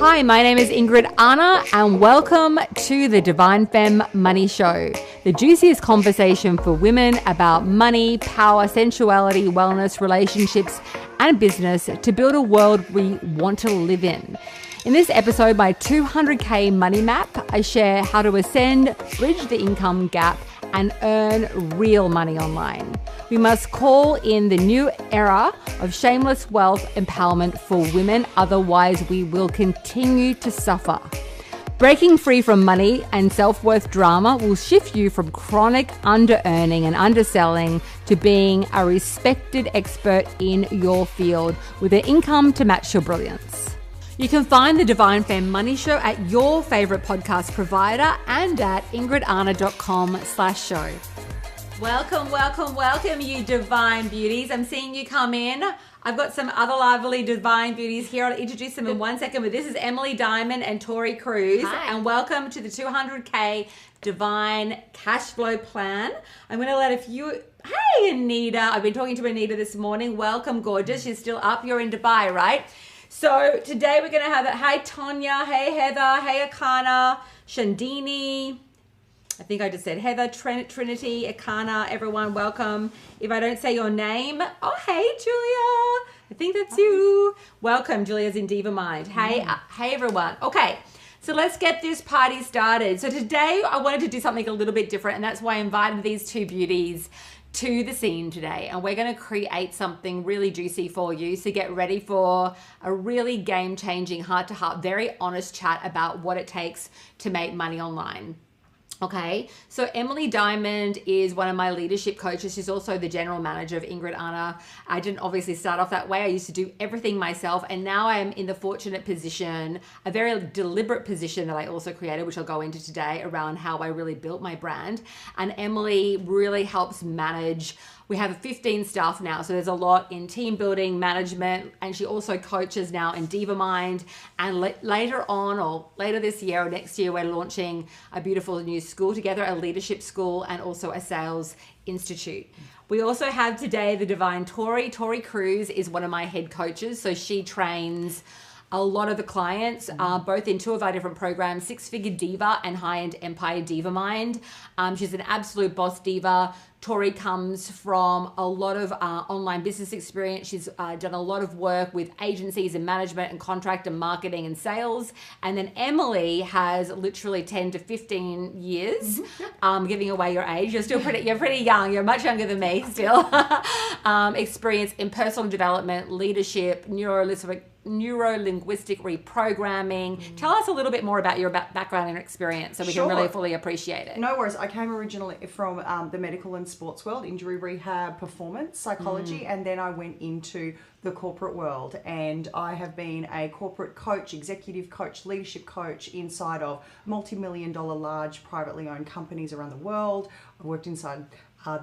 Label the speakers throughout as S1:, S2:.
S1: Hi, my name is Ingrid Arna and welcome to the Divine Femme Money Show, the juiciest conversation for women about money, power, sensuality, wellness, relationships, and business to build a world we want to live in. In this episode, my 200K money map, I share how to ascend, bridge the income gap, and earn real money online. We must call in the new era of shameless wealth empowerment for women, otherwise we will continue to suffer. Breaking free from money and self-worth drama will shift you from chronic under-earning and underselling to being a respected expert in your field with an income to match your brilliance. You can find the Divine Femme Money Show at your favorite podcast provider and at ingridarna.com/show. Welcome, you divine beauties. I'm seeing you come in. I've got some other lovely divine beauties here. I'll introduce them in 1 second, but this is Emily Diamond and Tori Cruz.
S2: Hi.
S1: And welcome to the 200K Divine Cash Flow Plan. I'm going to let a few... Hey, Anita. I've been talking to Anita this morning. Welcome, gorgeous. She's still up. You're in Dubai, right? So today we're going to have it. Hey, Tonya. Hey, Heather. Hey, Akana. Shandini. I think I just said Heather, Trinity, Akana, everyone, welcome. If I don't say your name, oh, hey, Julia. I think that's you. Welcome, Julia's in Diva Mind. Hey, hey, everyone. Okay, so let's get this party started. So today I wanted to do something a little bit different, and that's why I invited these two beauties to the scene today, and we're going to create something really juicy for you. So get ready for a really game-changing, heart-to-heart, very honest chat about what it takes to make money online. Okay, so Emily Diamond is one of my leadership coaches. She's also the general manager of Ingrid Arna. I didn't obviously start off that way. I used to do everything myself, and now I am in the fortunate position, a very deliberate position that I also created, which I'll go into today, around how I really built my brand. And Emily really helps manage. We have 15 staff now, so there's a lot in team building, management, and she also coaches now in Diva Mind. And later on, or later this year or next year, we're launching a beautiful new school together, a leadership school, and also a sales institute. We also have today the divine Tori. Tori Cruz is one of my head coaches, so she trains a lot of the clients, both in two of our different programs, Six Figure Diva and High-End Empire Diva Mind. She's an absolute boss diva. Tori comes from a lot of online business experience. She's done a lot of work with agencies and management and contract and marketing and sales. And then Emily has literally 10 to 15 years, giving away your age. You're pretty young. You're much younger than me still. Experience in personal development, leadership, neuro-linguistic reprogramming. Tell us a little bit more about your background and experience so we can really fully appreciate it.
S2: No worries. I came originally from the medical and sports world, injury rehab, performance psychology, and then I went into the corporate world, and I have been a corporate coach, executive coach, leadership coach inside of multi-million-dollar large privately owned companies around the world. I've worked inside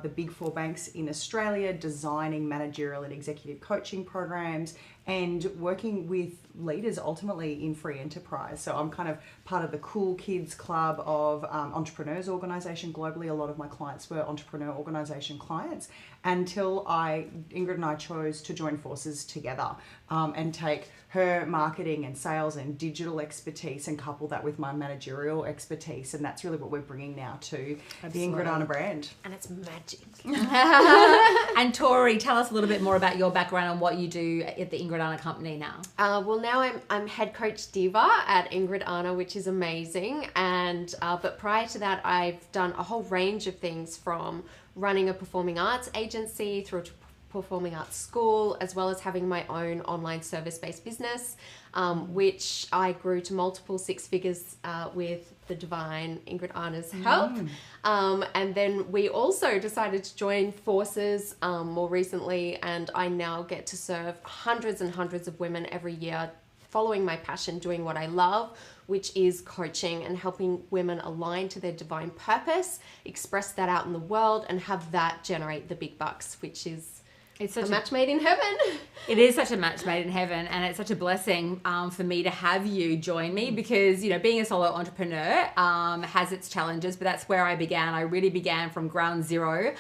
S2: the big four banks in Australia, designing managerial and executive coaching programs and working with leaders ultimately in free enterprise. So I'm kind of part of the cool kids club of entrepreneurs organization globally. A lot of my clients were entrepreneur organization clients until Ingrid and I chose to join forces together and take her marketing and sales and digital expertise and couple that with my managerial expertise. And that's really what we're bringing now to the Ingrid Arna brand.
S3: And it's magic.
S1: And Tori, tell us a little bit more about your background and what you do at the Ingrid Arna company now.
S3: Well, now I'm head coach diva at Ingrid Arna, which is amazing. And but prior to that, I've done a whole range of things, from running a performing arts agency through to performing arts school, as well as having my own online service-based business, which I grew to multiple six figures with the divine Ingrid Arna's help. And then we also decided to join forces more recently, and I now get to serve hundreds and hundreds of women every year, following my passion, doing what I love, which is coaching and helping women align to their divine purpose, express that out in the world, and have that generate the big bucks, which is
S1: It's
S3: A
S1: such
S3: match made in heaven.
S1: It is such a match made in heaven, and it's such a blessing for me to have you join me because, being a solo entrepreneur has its challenges, but that's where I began. I really began from ground zero,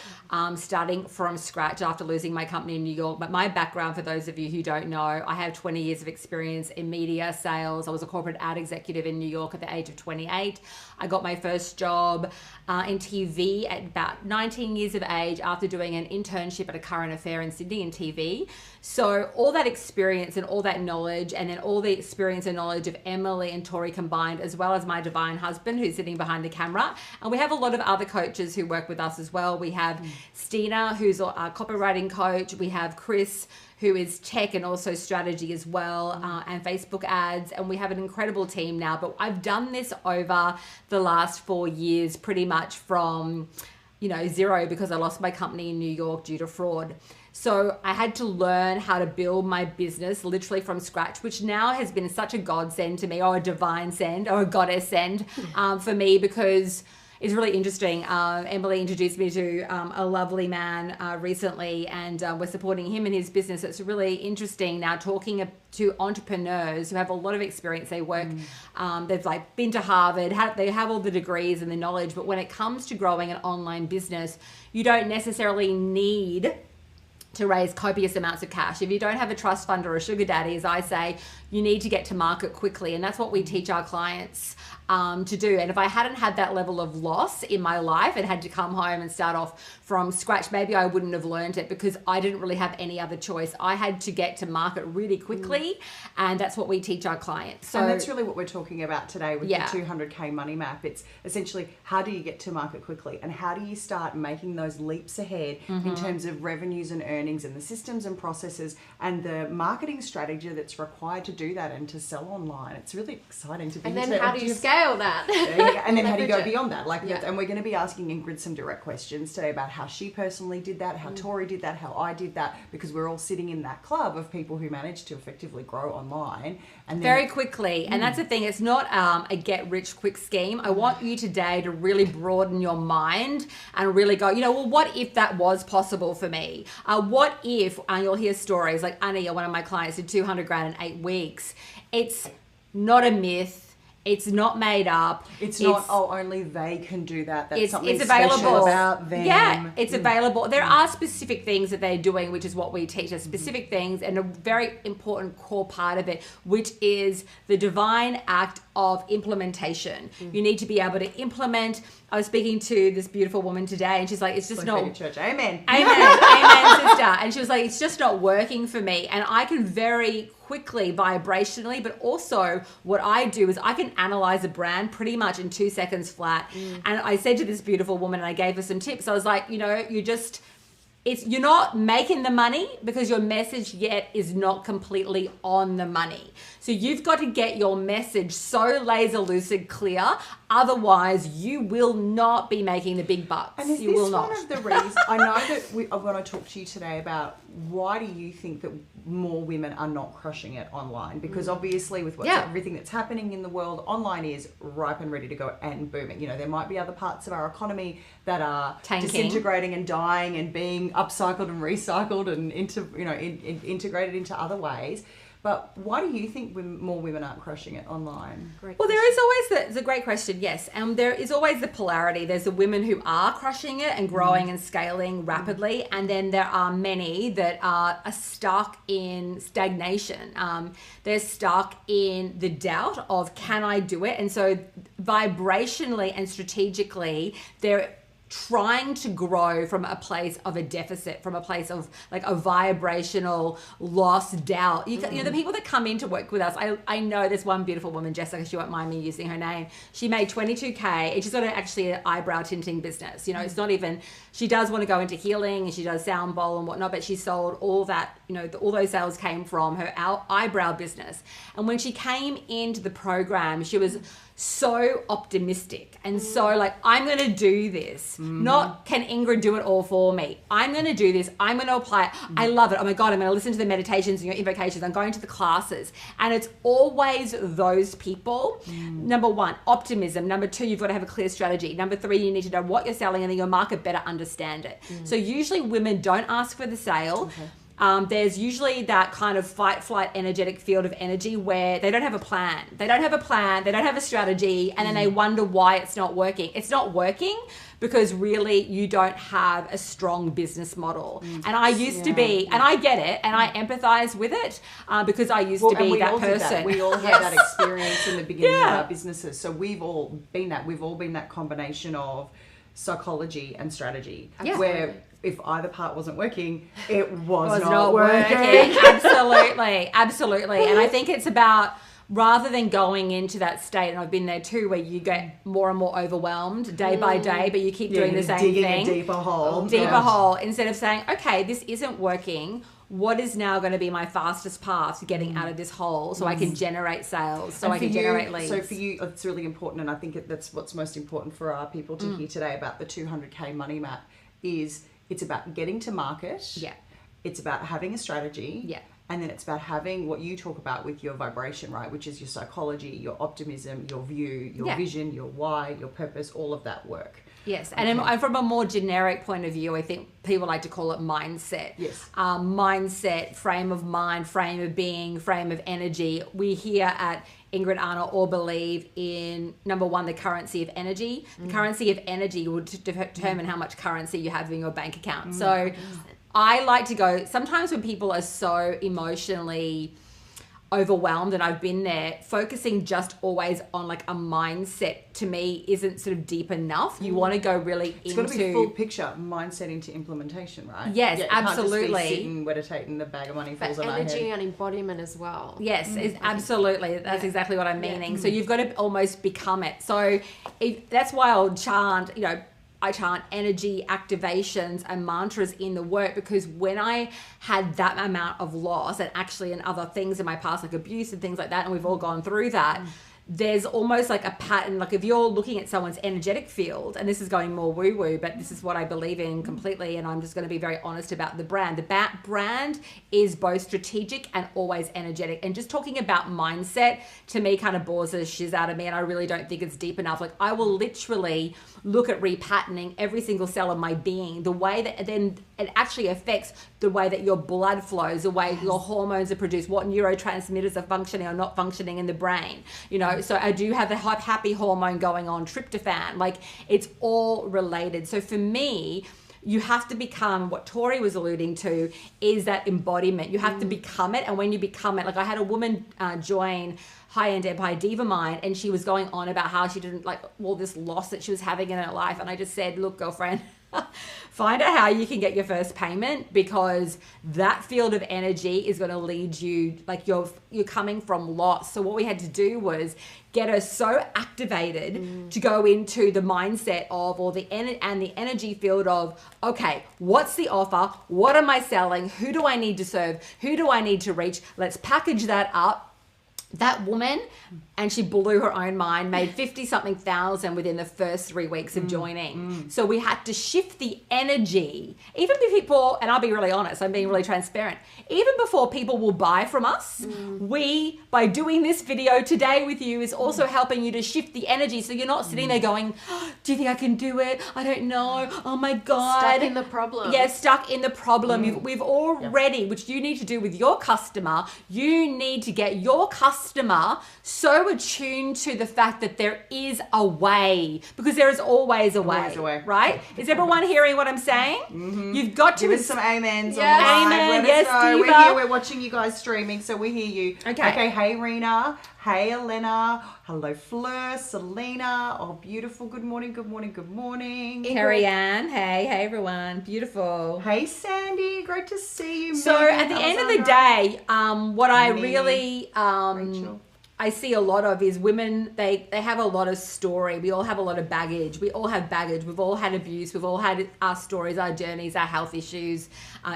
S1: starting from scratch after losing my company in New York. But my background, for those of you who don't know, I have 20 years of experience in media sales. I was a corporate ad executive in New York at the age of 28. I got my first job in TV at about 19 years of age after doing an internship at a current affair in Sydney in TV. So all that experience and all that knowledge, and then all the experience and knowledge of Emily and Tori combined, as well as my divine husband who's sitting behind the camera. And we have a lot of other coaches who work with us as well. We have Stina, who's our copywriting coach. We have Chris, who is tech and also strategy as well, and Facebook ads. And we have an incredible team now. But I've done this over the last 4 years, pretty much from, zero, because I lost my company in New York due to fraud. So I had to learn how to build my business literally from scratch, which now has been such a godsend to me, or a divine send, or a goddess send for me, because it's really interesting. Emily introduced me to a lovely man recently, and we're supporting him in his business. It's really interesting now talking to entrepreneurs who have a lot of experience. They work, they've been to Harvard, they have all the degrees and the knowledge, but when it comes to growing an online business, you don't necessarily need to raise copious amounts of cash. If you don't have a trust fund or a sugar daddy, as I say, you need to get to market quickly. And that's what we teach our clients to do. And if I hadn't had that level of loss in my life and had to come home and start off from scratch, maybe I wouldn't have learned it, because I didn't really have any other choice. I had to get to market really quickly, and that's what we teach our clients. So,
S2: and that's really what we're talking about today with the 200K money map. It's essentially, how do you get to market quickly, and how do you start making those leaps ahead in terms of revenues and earnings, and the systems and processes and the marketing strategy that's required to do that and to sell online. It's really exciting to be.
S3: And then how do you scale that?
S2: And then how do you go beyond that? And we're going to be asking Ingrid some direct questions today about how she personally did that, how Tori did that, how I did that, because we're all sitting in that club of people who managed to effectively grow online. And
S1: very quickly. And that's the thing. It's not a get rich quick scheme. I want you today to really broaden your mind and really go, well, what if that was possible for me? What if, you'll hear stories like Annie, one of my clients, did 200 grand in 8 weeks. It's not a myth. It's not made up.
S2: It's not, only they can do that. That's something
S1: it's available.
S2: Special about them.
S1: Yeah, it's available. There are specific things that they're doing, which is what we teach us, specific things, and a very important core part of it, which is the divine act of implementation. You need to be able to implement. I was speaking to this beautiful woman today, and she's like, it's just not...
S2: Church. Amen.
S1: Amen, sister. And she was like, it's just not working for me. And I can very quickly, vibrationally, but also what I do is I can analyze a brand pretty much in 2 seconds flat. And I said to this beautiful woman, and I gave her some tips. I was like, you're not making the money because your message yet is not completely on the money. So you've got to get your message so laser lucid clear. Otherwise, you will not be making the big bucks.
S2: And is
S1: you
S2: this
S1: will not.
S2: one of the reasons? I know that I want to talk to you today about why do you think that more women are not crushing it online? Because obviously with everything that's happening in the world, online is ripe and ready to go and booming. There might be other parts of our economy that are
S1: tanking,
S2: disintegrating and dying and being upcycled and recycled and integrated into other ways. But why do you think more women aren't crushing it online?
S1: Well, there is always it's a great question, yes. There is always the polarity. There's the women who are crushing it and growing and scaling rapidly. And then there are many that are stuck in stagnation. They're stuck in the doubt of, can I do it? And so vibrationally and strategically, they're trying to grow from a place of a deficit, from a place of a vibrational lost doubt. The people that come in to work with us, I know there's one beautiful woman, Jessica, she won't mind me using her name. She made 22K and she's got an eyebrow tinting business. It's not even, she does want to go into healing and she does sound bowl and whatnot, but she sold all that, all those sales came from her eyebrow business. And when she came into the program, she was so optimistic and so like, I'm going to do this. Not can Ingrid do it all for me. I'm going to do this. I'm going to apply it. I love it. Oh my God, I'm going to listen to the meditations and your invocations. I'm going to the classes. And it's always those people. Number one, optimism. Number two, you've got to have a clear strategy. Number three, you need to know what you're selling and then your market better understand it. So usually women don't ask for the sale. There's usually that kind of fight, flight, energetic field of energy where they don't have a plan. They don't have a plan. They don't have a strategy. And then they wonder why it's not working. It's not working because really you don't have a strong business model. And I used to be, and I get it, and I empathize with it because I used to be that person.
S2: We all had that experience in the beginning of our businesses. So we've all been that. We've all been that combination of psychology and strategy where if either part wasn't working, it was not working. Absolutely. And I think it's about, rather than going into that state, and I've been there too, where you get more and more overwhelmed day by day, but you keep doing the same digging
S1: thing.
S2: A deeper hole.
S1: Instead of saying, okay, this isn't working. What is now going to be my fastest path to getting out of this hole so I can generate sales, so I can generate leads?
S2: So for you, it's really important, and I think that's what's most important for our people to hear today about the 200K money map is it's about getting to market.
S1: Yeah.
S2: It's about having a strategy.
S1: Yeah.
S2: And then it's about having what you talk about with your vibration, right? Which is your psychology, your optimism, your view, your vision, your why, your purpose, all of that work.
S1: Yes, and from a more generic point of view, I think people like to call it mindset.
S2: Yes.
S1: Mindset, frame of mind, frame of being, frame of energy. We here at Ingrid Arna all believe in, number one, the currency of energy. The currency of energy will determine how much currency you have in your bank account. So I like to go, sometimes when people are so emotionally overwhelmed, and I've been there, focusing just always on like a mindset to me isn't sort of deep enough. You want to go really
S2: it's got to be full picture, mindset into implementation, right?
S1: Yes, absolutely.
S2: Can't just be sitting, meditating, the bag of money falls on our head.
S3: Energy and embodiment as well.
S1: Yes, absolutely. That's exactly what I'm meaning. So you've got to almost become it. So that's why I'll chant, I chant energy activations and mantras in the work, because when I had that amount of loss, and actually in other things in my past, like abuse and things like that, and we've all gone through that, there's almost like a pattern. Like if you're looking at someone's energetic field, and this is going more woo-woo, but this is what I believe in completely, and I'm just going to be very honest about the brand. The brand is both strategic and always energetic. And just talking about mindset, to me, kind of bores the shiz out of me, and I really don't think it's deep enough. Like I will literally look at repatterning every single cell of my being, the way that then it actually affects the way that your blood flows, the way your hormones are produced, what neurotransmitters are functioning or not functioning in the brain. So I do have a happy hormone going on, tryptophan, like it's all related. So for me, you have to become, what Tori was alluding to is that embodiment. You have to become it. And when you become it, like I had a woman join High-End Empire Diva Mind, and she was going on about how she didn't like all this loss that she was having in her life. And I just said, look, girlfriend, find out how you can get your first payment, because that field of energy is going to lead you, like you're coming from loss. So what we had to do was get her so activated to go into the mindset of, or the energy field of, okay, what's the offer? What am I selling? Who do I need to serve? Who do I need to reach? Let's package that up. That woman, and she blew her own mind, made 50-something thousand within the first 3 weeks of joining. So we had to shift the energy. Even before, and I'll be really honest, I'm being really transparent, even before people will buy from us, we, by doing this video today with you, is also helping you to shift the energy. So you're not sitting there going, oh, do you think I can do it? I don't know. Oh my God.
S3: Stuck in the problem.
S1: Yeah, stuck in the problem. We've already, which you need to do with your customer, you need to get your customer so attuned to the fact that there is a way, because there is always a way.
S2: Always a way.
S1: Right? Is everyone hearing what I'm saying? You've got to...
S2: Give us some amens on
S1: Yes.
S2: the live.
S1: Amen.
S2: Let
S1: Yes,
S2: us know.
S1: Diva.
S2: We're here. We're watching you guys streaming, so we hear you.
S1: Okay.
S2: Hey, Rena. Hey, Elena. Hello, Fleur. Selena. Oh, beautiful. Good morning. Good morning. Good morning.
S1: Carrie Ann. Hey everyone. Beautiful.
S2: Hey, Sandy. Great to see you.
S1: So
S2: Megan,
S1: at the end of the
S2: Alexandra.
S1: day, what I
S2: Mimi,
S1: really...
S2: Rachel.
S1: I see a lot of is women, they have a lot of story. We all have a lot of baggage. We all have baggage. We've all had abuse. We've all had our stories, our journeys, our health issues.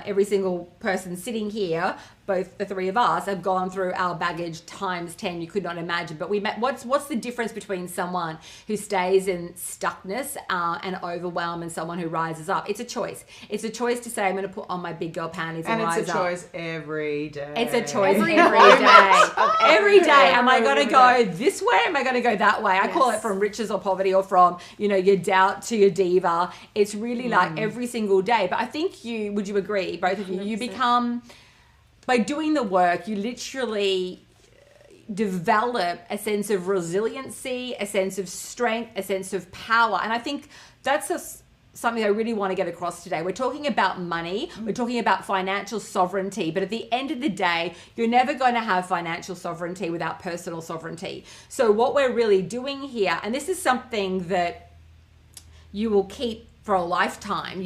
S1: Every single person sitting here, both the three of us, have gone through our baggage times 10. You could not imagine. But what's the difference between someone who stays in stuckness and overwhelm and someone who rises up? It's a choice. It's a choice to say, I'm going to put on my big girl panties and rise up.
S2: And it's a choice every day.
S1: It's a choice every day. Every day. Am I going to go this way? Am I going to go that way? I call it from riches or poverty, or from, your doubt to your diva. It's really like every single day. But I think would you agree, both of you,
S3: 100%.
S1: you become, by doing the work, you literally develop a sense of resiliency, a sense of strength, a sense of power. And I think that's something I really want to get across today. We're talking about money. We're talking about financial sovereignty. But at the end of the day, you're never going to have financial sovereignty without personal sovereignty. So what we're really doing here, and this is something that you will keep for a lifetime.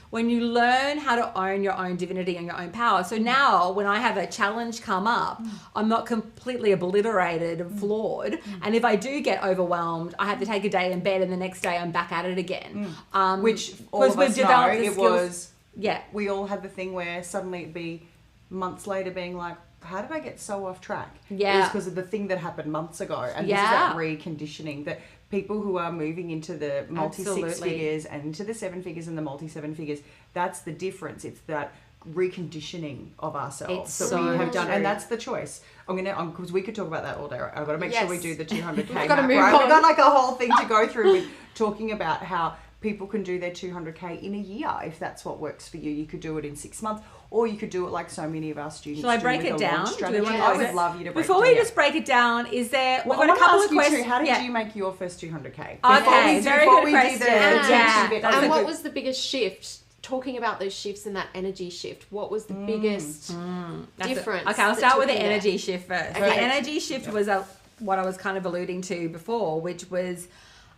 S1: When you learn how to own your own divinity and your own power. So now when I have a challenge come up, I'm not completely obliterated and flawed. And if I do get overwhelmed, I have to take a day in bed, and the next day I'm back at it again.
S2: Which all of us know, it was,
S1: yeah.
S2: we all had the thing where suddenly it'd be months later being like, how did I get so off track?
S1: Yeah.
S2: It was because of the thing that happened months ago. And this is that reconditioning that people who are moving into the multi-six figures and into the seven figures and the multi-seven figures, that's the difference. It's that reconditioning of ourselves that we have done. And that's the choice. Because we could talk about that all day. I've got to make sure we do the 200K.
S3: We've got to move on.
S2: We've got like a whole thing to go through with talking about how people can do their 200K in a year. If that's what works for you, you could do it in 6 months, or you could do it like so many of our students.
S1: Shall I break it down?
S2: I would love you to break it down.
S1: Before we just break it down, we've got a couple of questions.
S2: How did you make your first 200K?
S1: Okay, very good question.
S3: And what was the biggest shift? Talking about those shifts and that energy shift, what was the biggest difference?
S1: Okay, I'll start with the energy shift first.
S3: Okay.
S1: The energy shift was what I was kind of alluding to before, which was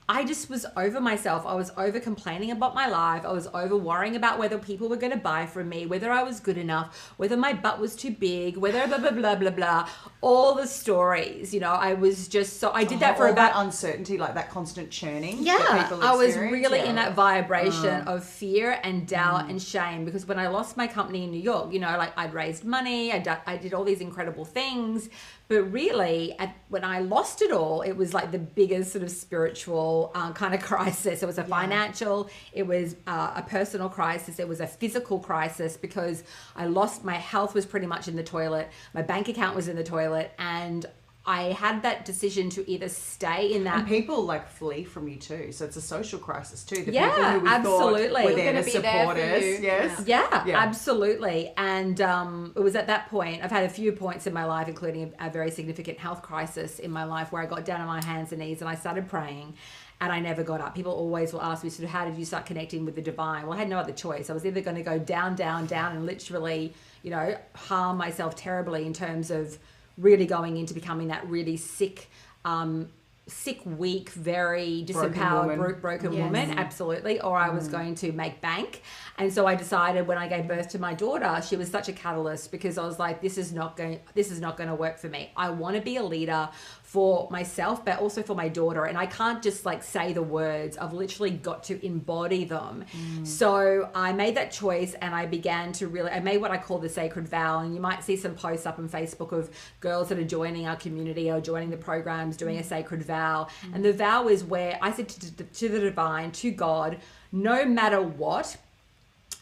S1: I just was over myself. I was over complaining about my life. I was over worrying about whether people were going to buy from me, whether I was good enough, whether my butt was too big, whether blah, blah, blah, blah, blah. All the stories, I was just I did that for about...
S2: that uncertainty, like that constant churning.
S1: Yeah, I was really in that vibration of fear and doubt and shame, because when I lost my company in New York, I'd raised money, I did all these incredible things, but really, when I lost it all, it was like the biggest sort of spiritual kind of crisis. It was a financial, it was a personal crisis, it was a physical crisis, because I lost, my health was pretty much in the toilet, my bank account was in the toilet, and I had that decision to either stay in that...
S2: And people flee from you too, so it's a social crisis too. The
S1: people
S2: who we
S1: absolutely.
S2: thought were there to
S3: be
S2: support
S3: there for
S2: us.
S3: you.
S2: Yes.
S1: Yeah, absolutely. And it was at that point, I've had a few points in my life, including a very significant health crisis in my life, where I got down on my hands and knees and I started praying. And I never got up. People always will ask me, sort of, how did you start connecting with the divine? Well, I had no other choice. I was either going to go down, down, down, and literally, harm myself terribly in terms of really going into becoming that really sick, weak, very disempowered, broken woman, absolutely, or I was going to make bank. And so I decided, when I gave birth to my daughter, she was such a catalyst, because I was like, this is not going to work for me. I want to be a leader for myself, but also for my daughter. And I can't just say the words. I've literally got to embody them. So I made that choice, and I began to I made what I call the sacred vow. And you might see some posts up on Facebook of girls that are joining our community or joining the programs, doing a sacred vow. And the vow is where I said to the divine, to God, no matter what,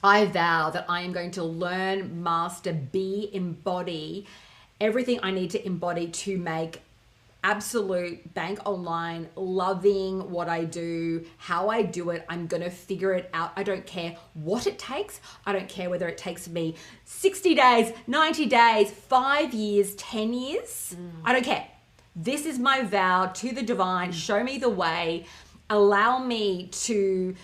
S1: I vow that I am going to learn, master, embody everything I need to embody to make absolute bank online, loving what I do, how I do it. I'm going to figure it out. I don't care what it takes. I don't care whether it takes me 60 days, 90 days, 5 years, 10 years. I don't care. This is my vow to the divine. Show me the way. Allow me to,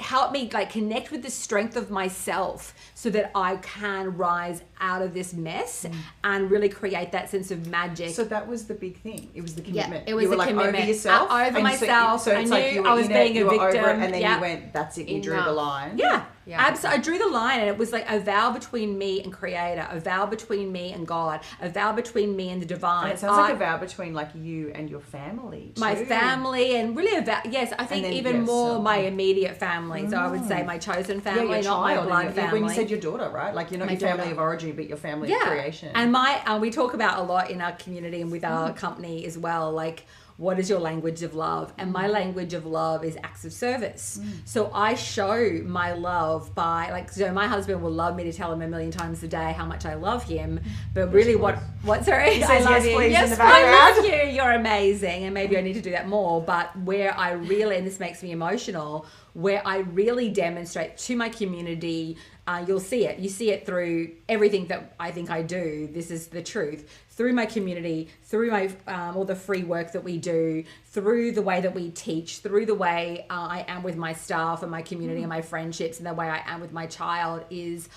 S1: help me like connect with the strength of myself so that I can rise out of this mess and really create that sense of magic.
S2: So that was the big thing. It was the commitment.
S1: Yeah, it was
S2: you were
S1: the
S2: like
S1: commitment.
S2: over yourself.
S1: Over myself.
S2: So it's
S1: I
S2: like
S1: knew
S2: you were
S1: I was
S2: in
S1: being
S2: it,
S1: a
S2: you were
S1: victim.
S2: over it, and then
S1: Yeah.
S2: you went, that's it, you drew the
S3: Enough.
S2: line.
S1: Yeah.
S3: Yeah.
S1: Absolutely. I drew the line, and it was like a vow between me and Creator, a vow between me and God, a vow between me and the divine.
S2: And it sounds like a vow between like you and your family too.
S1: My family, and really a vow. Yes, I think
S2: then,
S1: even
S2: yes,
S1: more
S2: so-
S1: my immediate family. So I would say my chosen family,
S2: your
S1: not my
S2: child,
S1: blood
S2: and
S1: family.
S2: when you said your daughter, right? Like you're not
S1: My
S2: your family
S1: daughter.
S2: of origin, but your family of creation.
S1: And we talk about a lot in our community and with our company as well, like, what is your language of love? And my language of love is acts of service. So I show my love by, like, so my husband will love me to tell him a million times a day how much I love him. But really sorry?
S2: He says
S1: I love
S2: yes,
S1: you.
S2: please,
S1: Yes,
S2: in the
S1: I
S2: background.
S1: love you. You're amazing. And maybe I need to do that more. But where I really, and this makes me emotional, where I really demonstrate to my community, you'll see it. You see it through everything that I think I do. This is the truth. Through my community, through my all the free work that we do, through the way that we teach, through the way I am with my staff and my community and my friendships, and the way I am with my child is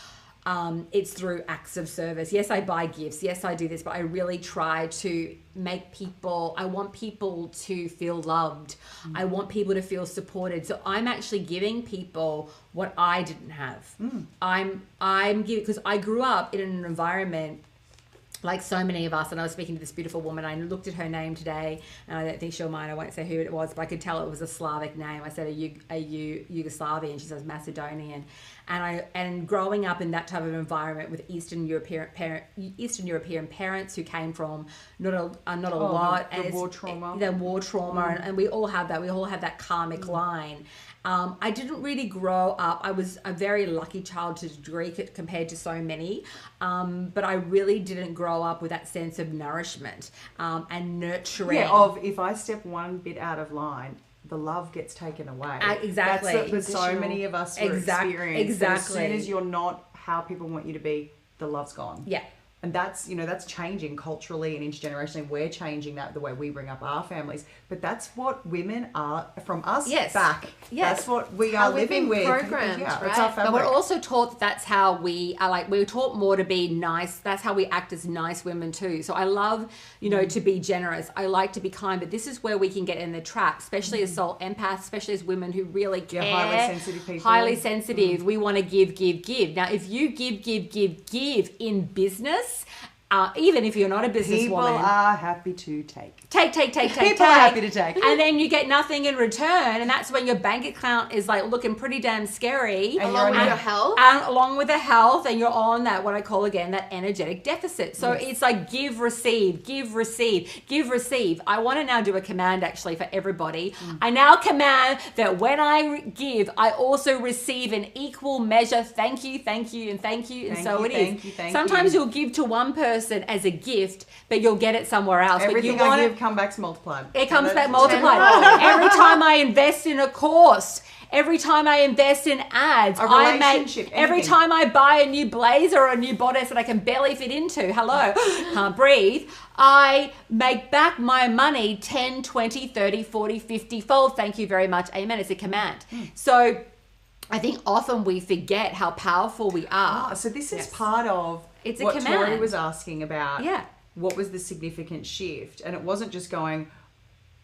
S1: it's through acts of service. Yes, I buy gifts. Yes, I do this, but I really try to make people, I want people to feel loved. I want people to feel supported. So I'm actually giving people what I didn't have. I'm giving, because I grew up in an environment like so many of us, and I was speaking to this beautiful woman. I looked at her name today, and I don't think she'll mind. I won't say who it was, but I could tell it was a Slavic name. I said, "Are you Yugoslavian?" She says, "Macedonian." And growing up in that type of environment with Eastern European parents who came from not a lot,
S2: the war trauma.
S1: The war trauma, and we all have that. We all have that karmic line. I didn't really grow up. I was a very lucky child to a degree compared to so many, but I really didn't grow up with that sense of nourishment and nurturing.
S2: Yeah, of if I step one bit out of line, the love gets taken away.
S1: Exactly.
S2: That's what so many of us were experiencing.
S1: Exactly.
S2: As soon as you're not how people want you to be, the love's gone.
S1: Yeah.
S2: And that's changing culturally and intergenerationally. We're changing that the way we bring up our families. But that's what women are from us back.
S1: Yes.
S2: That's what we are living with.
S3: Programmed,
S2: yeah,
S3: right?
S2: it's our fabric.
S1: But we're also taught that's how we are, like, we were taught more to be nice. That's how we act as nice women too. So I love, to be generous. I like to be kind, but this is where we can get in the trap, especially as soul empaths, especially as women who really care.
S2: Yeah, highly sensitive people.
S1: Highly sensitive. We want to give. Now, if you give in business, even if you're not a businesswoman,
S2: people are happy to take.
S1: Take.
S2: People are happy to take.
S1: And then you get nothing in return. And that's when your bank account is like looking pretty damn scary.
S2: And
S3: Along with your health.
S1: And along with the health. And you're on that, what I call again, that energetic deficit. So it's like give, receive. I want to now do a command actually for everybody. I now command that when I give, I also receive an equal measure. Thank you. And so it is.
S2: Thank
S1: Sometimes
S2: you.
S1: you'll give to one person as a gift, but you'll get it somewhere else.
S2: Everything
S1: but you
S2: I give comes back multiplied.
S1: it comes back
S3: Tenfold.
S1: multiplied. Every time I invest in a course, every time I invest in ads,
S2: A
S1: I make,
S2: relationship,
S1: every
S2: anything.
S1: time I buy a new blazer or a new bodice that I can barely fit into, can't breathe, I make back my money 10, 20, 30, 40, 50 fold. Thank you very much. Amen. It's a command. So I think often we forget how powerful we are.
S2: So this is part of
S1: It's a
S2: what
S1: command.
S2: Tori was asking about.
S1: Yeah.
S2: What was the significant shift? And it wasn't just going,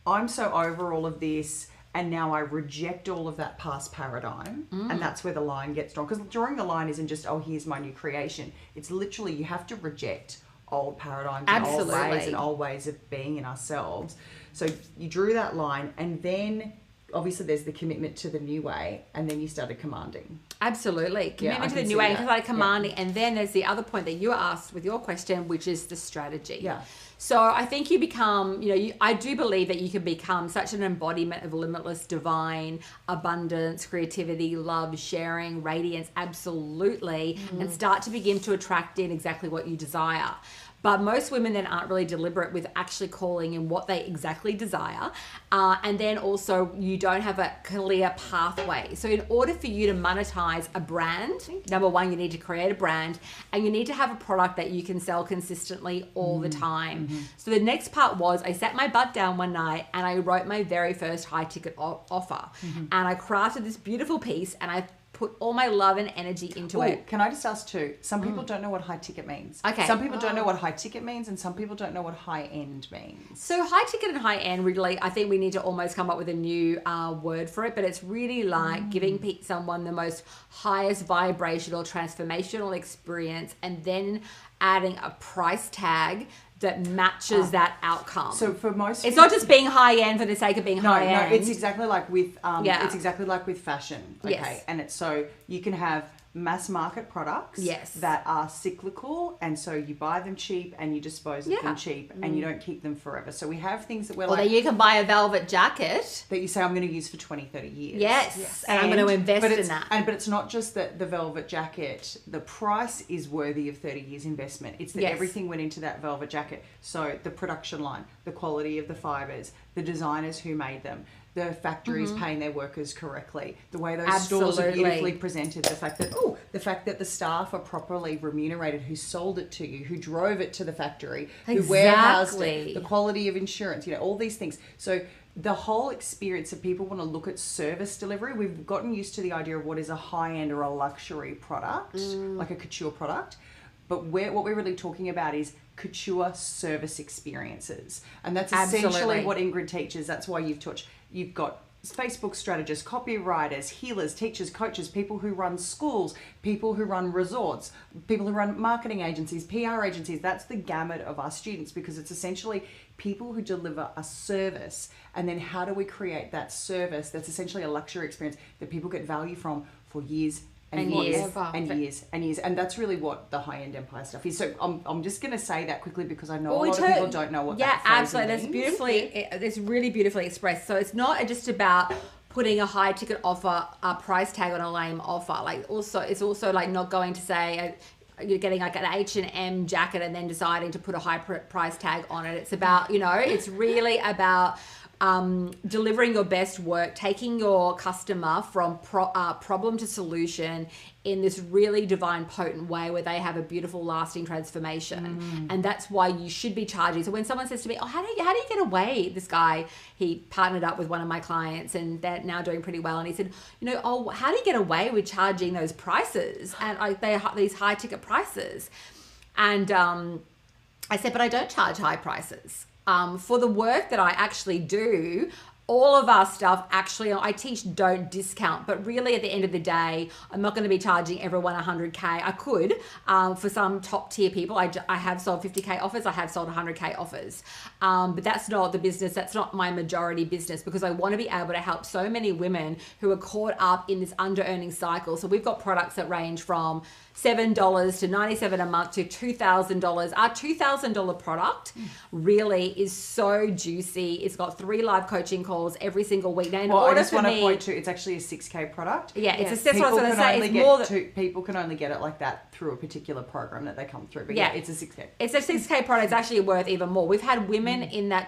S2: I'm so over all of this and now I reject all of that past paradigm. And that's where the line gets drawn. Because drawing the line isn't just, oh, here's my new creation. It's literally you have to reject old paradigms and old ways
S1: Absolutely.
S2: and old ways of being in ourselves. So you drew that line and then obviously there's the commitment to the new way and then you started commanding.
S1: Absolutely. Commitment
S2: I
S1: to the
S2: can
S1: new
S2: see
S1: way
S2: that.
S1: and like commanding. And then there's the other point that you asked with your question, which is the strategy.
S2: Yeah.
S1: So I think you become, I do believe that you can become such an embodiment of limitless divine abundance, creativity, love, sharing, radiance, absolutely, and start to begin to attract in exactly what you desire. But most women then aren't really deliberate with actually calling in what they exactly desire. And then also you don't have a clear pathway. So in order for you to monetize a brand, number one, you need to create a brand and you need to have a product that you can sell consistently all the time. So the next part was I sat my butt down one night and I wrote my very first high ticket offer. And I crafted this beautiful piece and I put all my love and energy into it.
S2: Can I just ask too? Some people don't know what high ticket means.
S1: Okay.
S2: Some people don't know what high ticket means, and some people don't know what high end means.
S1: So high ticket and high end, really, I think we need to almost come up with a new word for it, but it's really like giving someone the most highest vibrational, transformational experience and then adding a price tag that matches that outcome.
S2: So for most,
S1: it's not just being high end for the sake of being high end.
S2: No, it's exactly like with it's exactly like with fashion. Okay,
S1: Yes.
S2: and it's so you can have mass market products
S1: Yes.
S2: that are cyclical, and so you buy them cheap and you dispose of them cheap and you don't keep them forever. So we have things that we're
S1: Or that you can buy a velvet jacket.
S2: that you say I'm going to use for 20, 30 years.
S1: Yes. And I'm going to invest in that.
S2: But it's not just that the velvet jacket, the price is worthy of 30 years investment. It's that
S1: Yes.
S2: everything went into that velvet jacket. So the production line, the quality of the fibers, the designers who made them, the factories paying their workers correctly, the way those stores are
S1: Absolutely.
S2: beautifully presented, the fact that the staff are properly remunerated, who sold it to you, who drove it to the factory, who warehoused
S1: Exactly.
S2: it, the quality of insurance, all these things. So the whole experience of people want to look at service delivery. We've gotten used to the idea of what is a high-end or a luxury product, like a couture product. But what we're really talking about is couture service experiences. And that's essentially
S1: Absolutely.
S2: what Ingrid teaches. That's why you've got Facebook strategists, copywriters, healers, teachers, coaches, people who run schools, people who run resorts, people who run marketing agencies, PR agencies. That's the gamut of our students, because it's essentially people who deliver a service. And then how do we create that service that's essentially a luxury experience that people get value from for years and years and years and years. And that's really what the high-end empire stuff is. So I'm just going to say that quickly because I know a lot of people don't know what that phrase
S1: absolutely. That's really beautifully expressed. So it's not just about putting a high ticket offer, a price tag on a lame offer. It's also like not going to say you're getting like an H&M jacket and then deciding to put a high price tag on it. It's about, it's really about delivering your best work, taking your customer from problem to solution in this really divine, potent way where they have a beautiful, lasting transformation. And that's why you should be charging. So when someone says to me, "Oh, how do you get away?" This guy, he partnered up with one of my clients, and they're now doing pretty well. And he said, how do you get away with charging those prices? And they are these high ticket prices. And I said, but I don't charge high prices. For the work that I actually do, all of our stuff actually, I teach don't discount, but really at the end of the day, I'm not going to be charging everyone 100K. I could for some top tier people. I have sold 50K offers. I have sold 100K offers. But that's not the business. That's not my majority business, because I want to be able to help so many women who are caught up in this under-earning cycle. So we've got products that range from $7 to $97 a month to $2,000. Our $2,000 product really is so juicy. It's got 3 live coaching calls every single week. Now,
S2: I just want to point to, it's actually a 6K product.
S1: Yeah,
S2: People
S1: that's what I was going to say. It's more than
S2: people can only get it like that through a particular program that they come through. But yeah, it's a 6K.
S1: It's a 6K product. It's actually worth even more. We've had women in that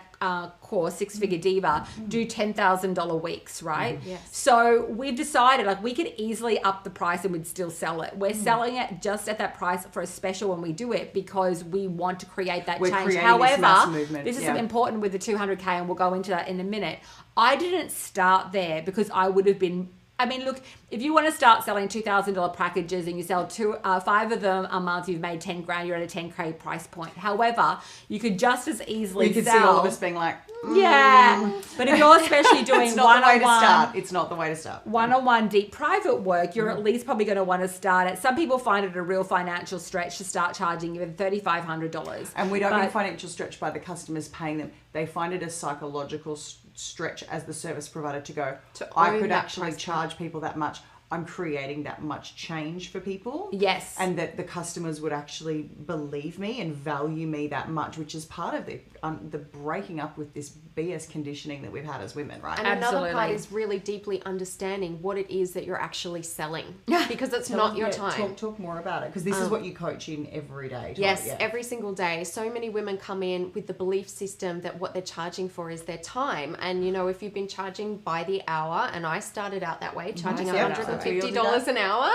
S1: course, Six Figure Diva, do $10,000 weeks, right?
S3: Yes.
S1: So we've decided we could easily up the price and we'd still sell it. We're selling it just at that price for a special when we do it, because we want to create that change. However, this is important with the 200K, and we'll go into that in a minute. I didn't start there because I would have been, look, if you want to start selling $2,000 packages and you sell 5 of them a month, you've made 10 grand, you're at a 10K price point. However, you could just as easily
S2: you could
S1: sell.
S2: see all of us being like,
S1: yeah. But if you're especially doing
S2: it's not the way to start. It's not the way to start.
S1: One-on-one deep private work, you're at least probably going to want to start it. Some people find it a real financial stretch to start charging you $3,500.
S2: And we don't mean financial stretch by the customers paying them. They find it a psychological stretch as the service provider to go, I could actually charge people that much. I'm creating that much change for people.
S1: Yes.
S2: And that the customers would actually believe me and value me that much, which is part of the breaking up with this BS conditioning that we've had as women, right?
S3: And another part is really deeply understanding what it is that you're actually selling, because it's not your time.
S2: Talk more about it, because this is what you coach in every day.
S3: Yes, every single day. So many women come in with the belief system that what they're charging for is their time. And, you know, if you've been charging by the hour, and I started out that way, charging $150 an hour,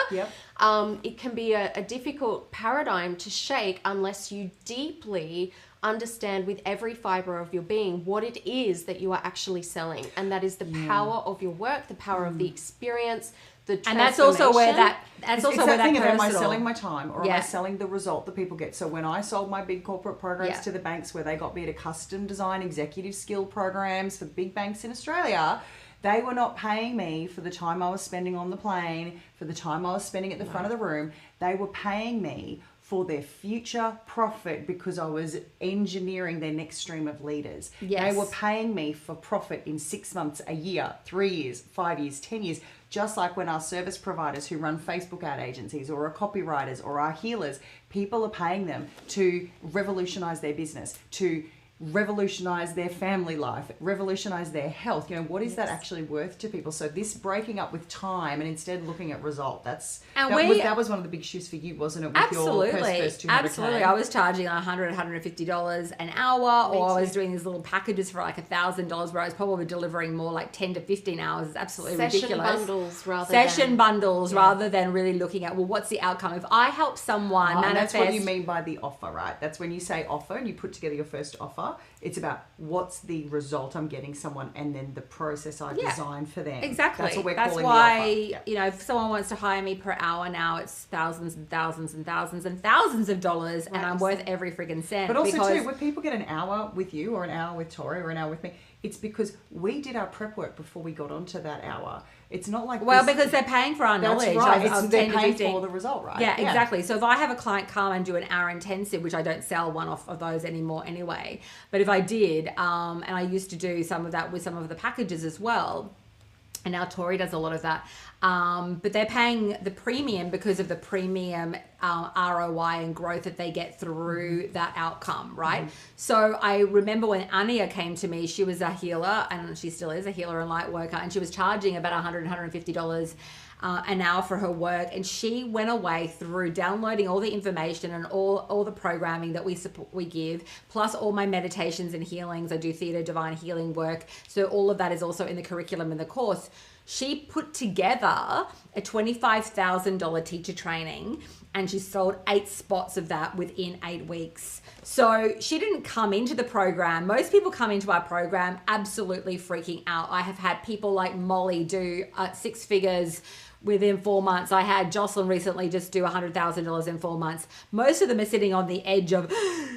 S3: it can be a difficult paradigm to shake unless you deeply understand with every fiber of your being what it is that you are actually selling. And that is the power of your work, the power of the experience, the transformation.
S1: And that's also where
S2: am I selling my time, or am I selling the result that people get? So when I sold my big corporate programs to the banks, where they got me to custom design executive skill programs for big banks in Australia, they were not paying me for the time I was spending on the plane, for the time I was spending at the front of the room. They were paying me for their future profit, because I was engineering their next stream of leaders. They were paying me for profit in 6 months, a year, 3 years, 5 years, 10 years. Just like when our service providers who run Facebook ad agencies, or our copywriters, or our healers, people are paying them to revolutionize their business, to revolutionize their family life, revolutionize their health. You know, what is that actually worth to people? So this breaking up with time and instead looking at result, that was one of the big shifts for you, wasn't it? With your first 200K?
S1: Absolutely. I was charging $100, $150 an hour, or I was doing these little packages for like $1,000, where I was probably delivering more like 10 to 15 hours. It's absolutely ridiculous. Session bundles rather than really looking at, well, what's the outcome? If I help someone manifest...
S2: That's what you mean by the offer, right? That's when you say offer and you put together your first offer. It's about what's the result I'm getting someone, and then the process I designed for them.
S1: Exactly.
S2: That's what we're
S1: That's
S2: calling
S1: why,
S2: the offer.
S1: you know, if someone wants to hire me per hour now, it's thousands and thousands and thousands and thousands of dollars, and I'm worth every friggin' cent.
S2: But also too, when people get an hour with you, or an hour with Tori, or an hour with me, it's because we did our prep work before we got onto that hour. It's not like
S1: because they're paying for our knowledge.
S2: Right. They're paying for the result, right?
S1: Yeah, exactly. So if I have a client come and do an hour intensive, which I don't sell one off of those anymore anyway, but if I did, and I used to do some of that with some of the packages as well, and now Tori does a lot of that, but they're paying the premium because of the premium ROI and growth that they get through that outcome, right? So I remember when Ania came to me, she was a healer, and she still is a healer and light worker, and she was charging about $100, $150 an hour for her work, and she went away through downloading all the information and all the programming that we give, plus all my meditations and healings. I do theater divine healing work, so all of that is also in the curriculum in the course. She put together a $25,000 teacher training, and she sold 8 spots of that within 8 weeks. So she didn't come into the program. Most people come into our program absolutely freaking out. I have had people like Molly do 6 figures within 4 months. I had Jocelyn recently just do $100,000 in 4 months. Most of them are sitting on the edge of,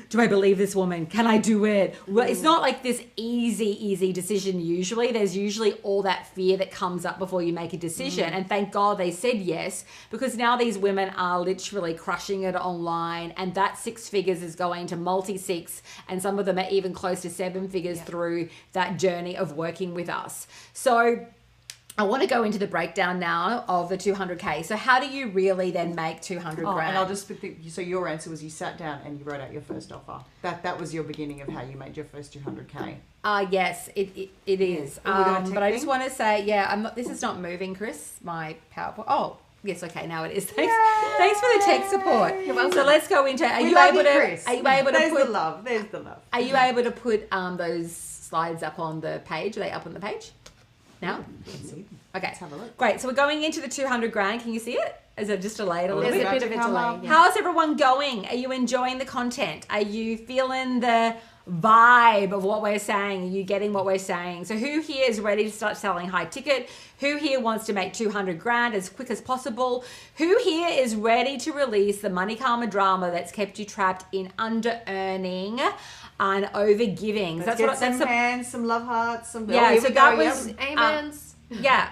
S1: do I believe this woman? Can I do it? Well, it's not like this easy decision usually. There's usually all that fear that comes up before you make a decision. And thank God they said yes, because now these women are literally crushing it online, and that 6 figures is going to multi-6, and some of them are even close to 7 figures through that journey of working with us. So I want to go into the breakdown now of the 200K. So how do you really then make 200 grand?
S2: And I'll just so your answer was you sat down and you wrote out your first offer. That was your beginning of how you made your first 200K.
S1: Yes, it is. But I just want to say, this is not moving, Chris, my PowerPoint. Oh, yes, okay, now it is. Thanks for the tech support. You're welcome. So let's go into, Are you able to
S2: There's the love.
S1: Are you able to put those slides up on the page? Are they up on the page? Now?
S2: Let's see.
S1: Okay.
S2: Let's have a look.
S1: Great. So we're going into the 200 grand. Can you see it? Is it just delayed a little bit?
S3: There's a bit of a delay. Yeah.
S1: How's everyone going? Are you enjoying the content? Are you feeling the vibe of what we're saying? Are you getting what we're saying? So who here is ready to start selling high ticket? Who here wants to make 200 grand as quick as possible? Who here is ready to release the money karma drama that's kept you trapped in under earning and over giving?
S2: That's some hands, some love hearts, some
S3: amens.
S1: Yeah,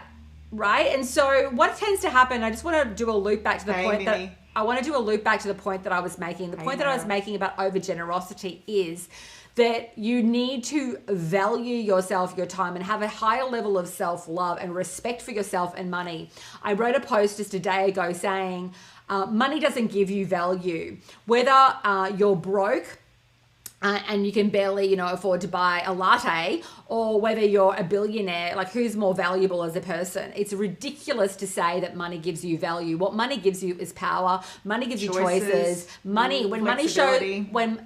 S1: right. And so what tends to happen, I just want to do a loop back to the point that I want to do a loop back to the point that I was making. The point that I was making about over generosity is that you need to value yourself, your time, and have a higher level of self-love and respect for yourself and money. I wrote a post just a day ago saying, money doesn't give you value. Whether you're broke and you can barely, you know, afford to buy a latte, or whether you're a billionaire, like who's more valuable as a person? It's ridiculous to say that money gives you value. What money gives you is power. Money gives you choices. Money, when money shows,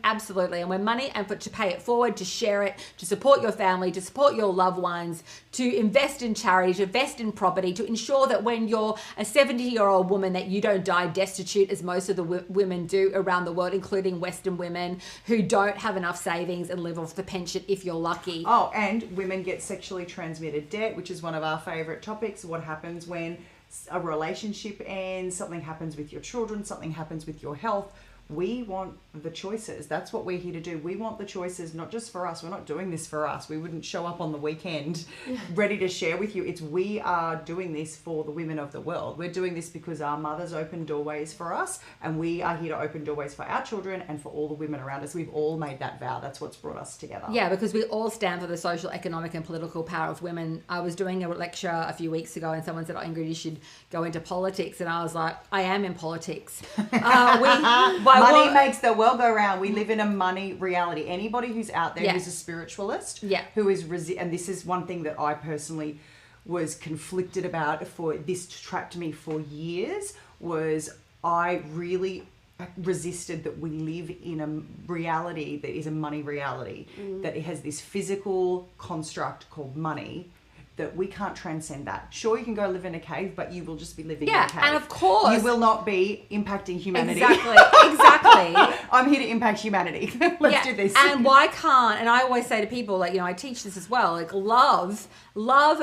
S1: absolutely, and when money, and to pay it forward, to share it, to support your family, to support your loved ones, to invest in charity, to invest in property, to ensure that when you're a 70-year-old woman that you don't die destitute, as most of the women do around the world, including Western women who don't have enough savings and live off the pension if you're lucky.
S2: Oh, and women get sexually transmitted debt, which is one of our favorite topics. What happens when a relationship ends, something happens with your children, something happens with your health. We want the choices. That's what we're here to do. We want the choices, not just for us. We're not doing this for us. We wouldn't show up on the weekend ready to share with you. It's we are doing this for the women of the world. We're doing this because our mothers opened doorways for us, and we are here to open doorways for our children and for all the women around us. We've all made that vow. That's what's brought us together.
S1: Yeah, because we all stand for the social, economic, and political power of women. I was doing a lecture a few weeks ago, and someone said, "Oh, Ingrid, you should go into politics." And I was like, I am in politics.
S2: Money makes the world go round. We live in a money reality. Anybody who's out there who's a spiritualist, who is and this is one thing that I personally was conflicted about, for this trapped me for years, was I really resisted that we live in a reality that is a money reality, that it has this physical construct called money, that we can't transcend that. Sure, you can go live in a cave, but you will just be living in a cave.
S1: And of course,
S2: you will not be impacting humanity.
S1: Exactly.
S2: I'm here to impact humanity. Let's do this.
S1: And why can't, and I always say to people, like, you know, I teach this as well, like love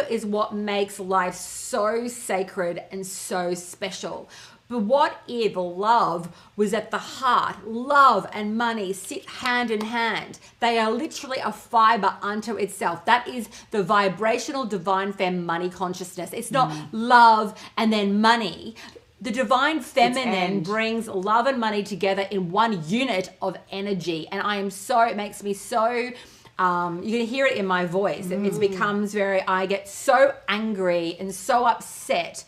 S1: is what makes life so sacred and so special. But what if love was at the heart? Love and money sit hand in hand. They are literally a fiber unto itself. That is the vibrational divine femme money consciousness. It's not love and then money. The divine feminine brings love and money together in one unit of energy. And it makes me so... you can hear it in my voice. It becomes I get so angry and so upset,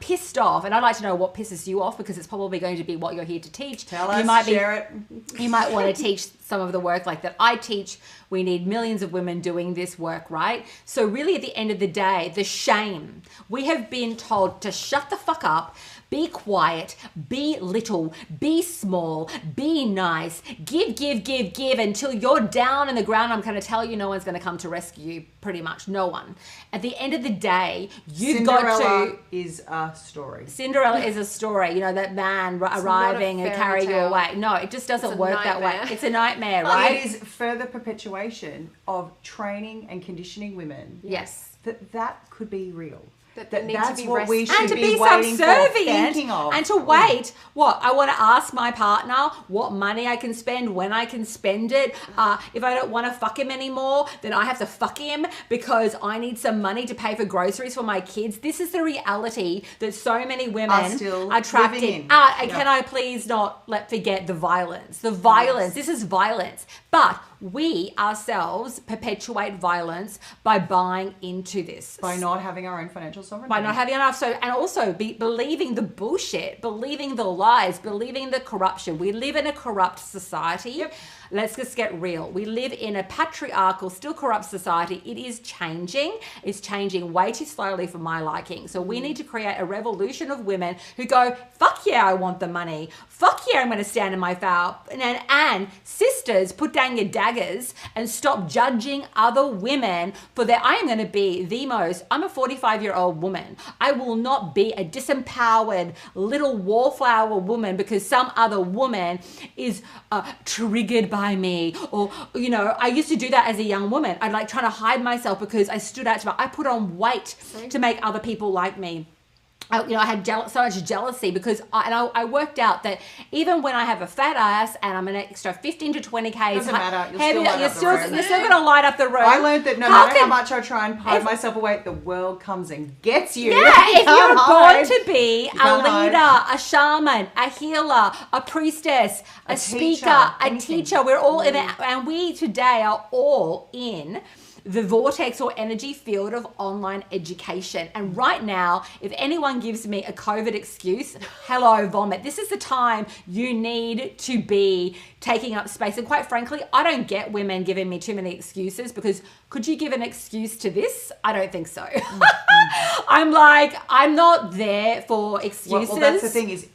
S1: pissed off, and I'd like to know what pisses you off, because it's probably going to be what you're here to teach.
S2: Tell us, share it.
S1: You might want to teach some of the work like that I teach. We need millions of women doing this work, right? So really at the end of the day, the shame. We have been told to shut the fuck up, be quiet, be little, be small, be nice, give until you're down in the ground. I'm going to tell you, no one's going to come to rescue you, pretty much. No one. At the end of the day,
S2: Cinderella is a story.
S1: Cinderella is a story. You know, that man arriving and carry you away. No, it just doesn't work that way. It's a nightmare, right?
S2: It is further perpetuation of training and conditioning women.
S1: Yes.
S2: That could be real.
S3: That's
S2: what we should
S1: and to
S2: be
S1: subservient
S2: of.
S1: And to wait. What? I want to ask my partner what money I can spend, when I can spend it. If I don't want to fuck him anymore, then I have to fuck him because I need some money to pay for groceries for my kids. This is the reality that so many women are trapped in. Can I please not forget the violence? The violence. Yes. This is violence. But we ourselves perpetuate violence by buying into this.
S2: By not having our own financial sovereignty.
S1: By not having enough. And also believing the bullshit, believing the lies, believing the corruption. We live in a corrupt society. Yep. Let's just get real. We live in a patriarchal, still corrupt society. It is changing. It's changing way too slowly for my liking. So we need to create a revolution of women who go, fuck yeah, I want the money. Fuck yeah, I'm going to stand in my vow. And sisters, put down your daggers and stop judging other women for I am going to be I'm a 45-year-old woman. I will not be a disempowered little wallflower woman because some other woman is triggered by me. Or, you know, I used to do that as a young woman. I'd trying to hide myself because I stood out I put on weight to make other people like me. I had so much jealousy because I worked out that even when I have a fat ass and I'm an extra 15 to 20 k's,
S2: doesn't matter.
S1: you're still going to light up the room.
S2: I learned that no matter how much I try and hide myself away, the world comes and gets you.
S1: Yeah, if you're born to be a leader, a shaman, a healer, a priestess, a speaker, a teacher, we're all in it, and we today are all in the vortex or energy field of online education. And right now, if anyone gives me a COVID excuse, hello, vomit. This is the time you need to be taking up space. And quite frankly, I don't get women giving me too many excuses, because could you give an excuse to this? I don't think so. I'm like, I'm not there for excuses.
S2: Well, that's the thing is,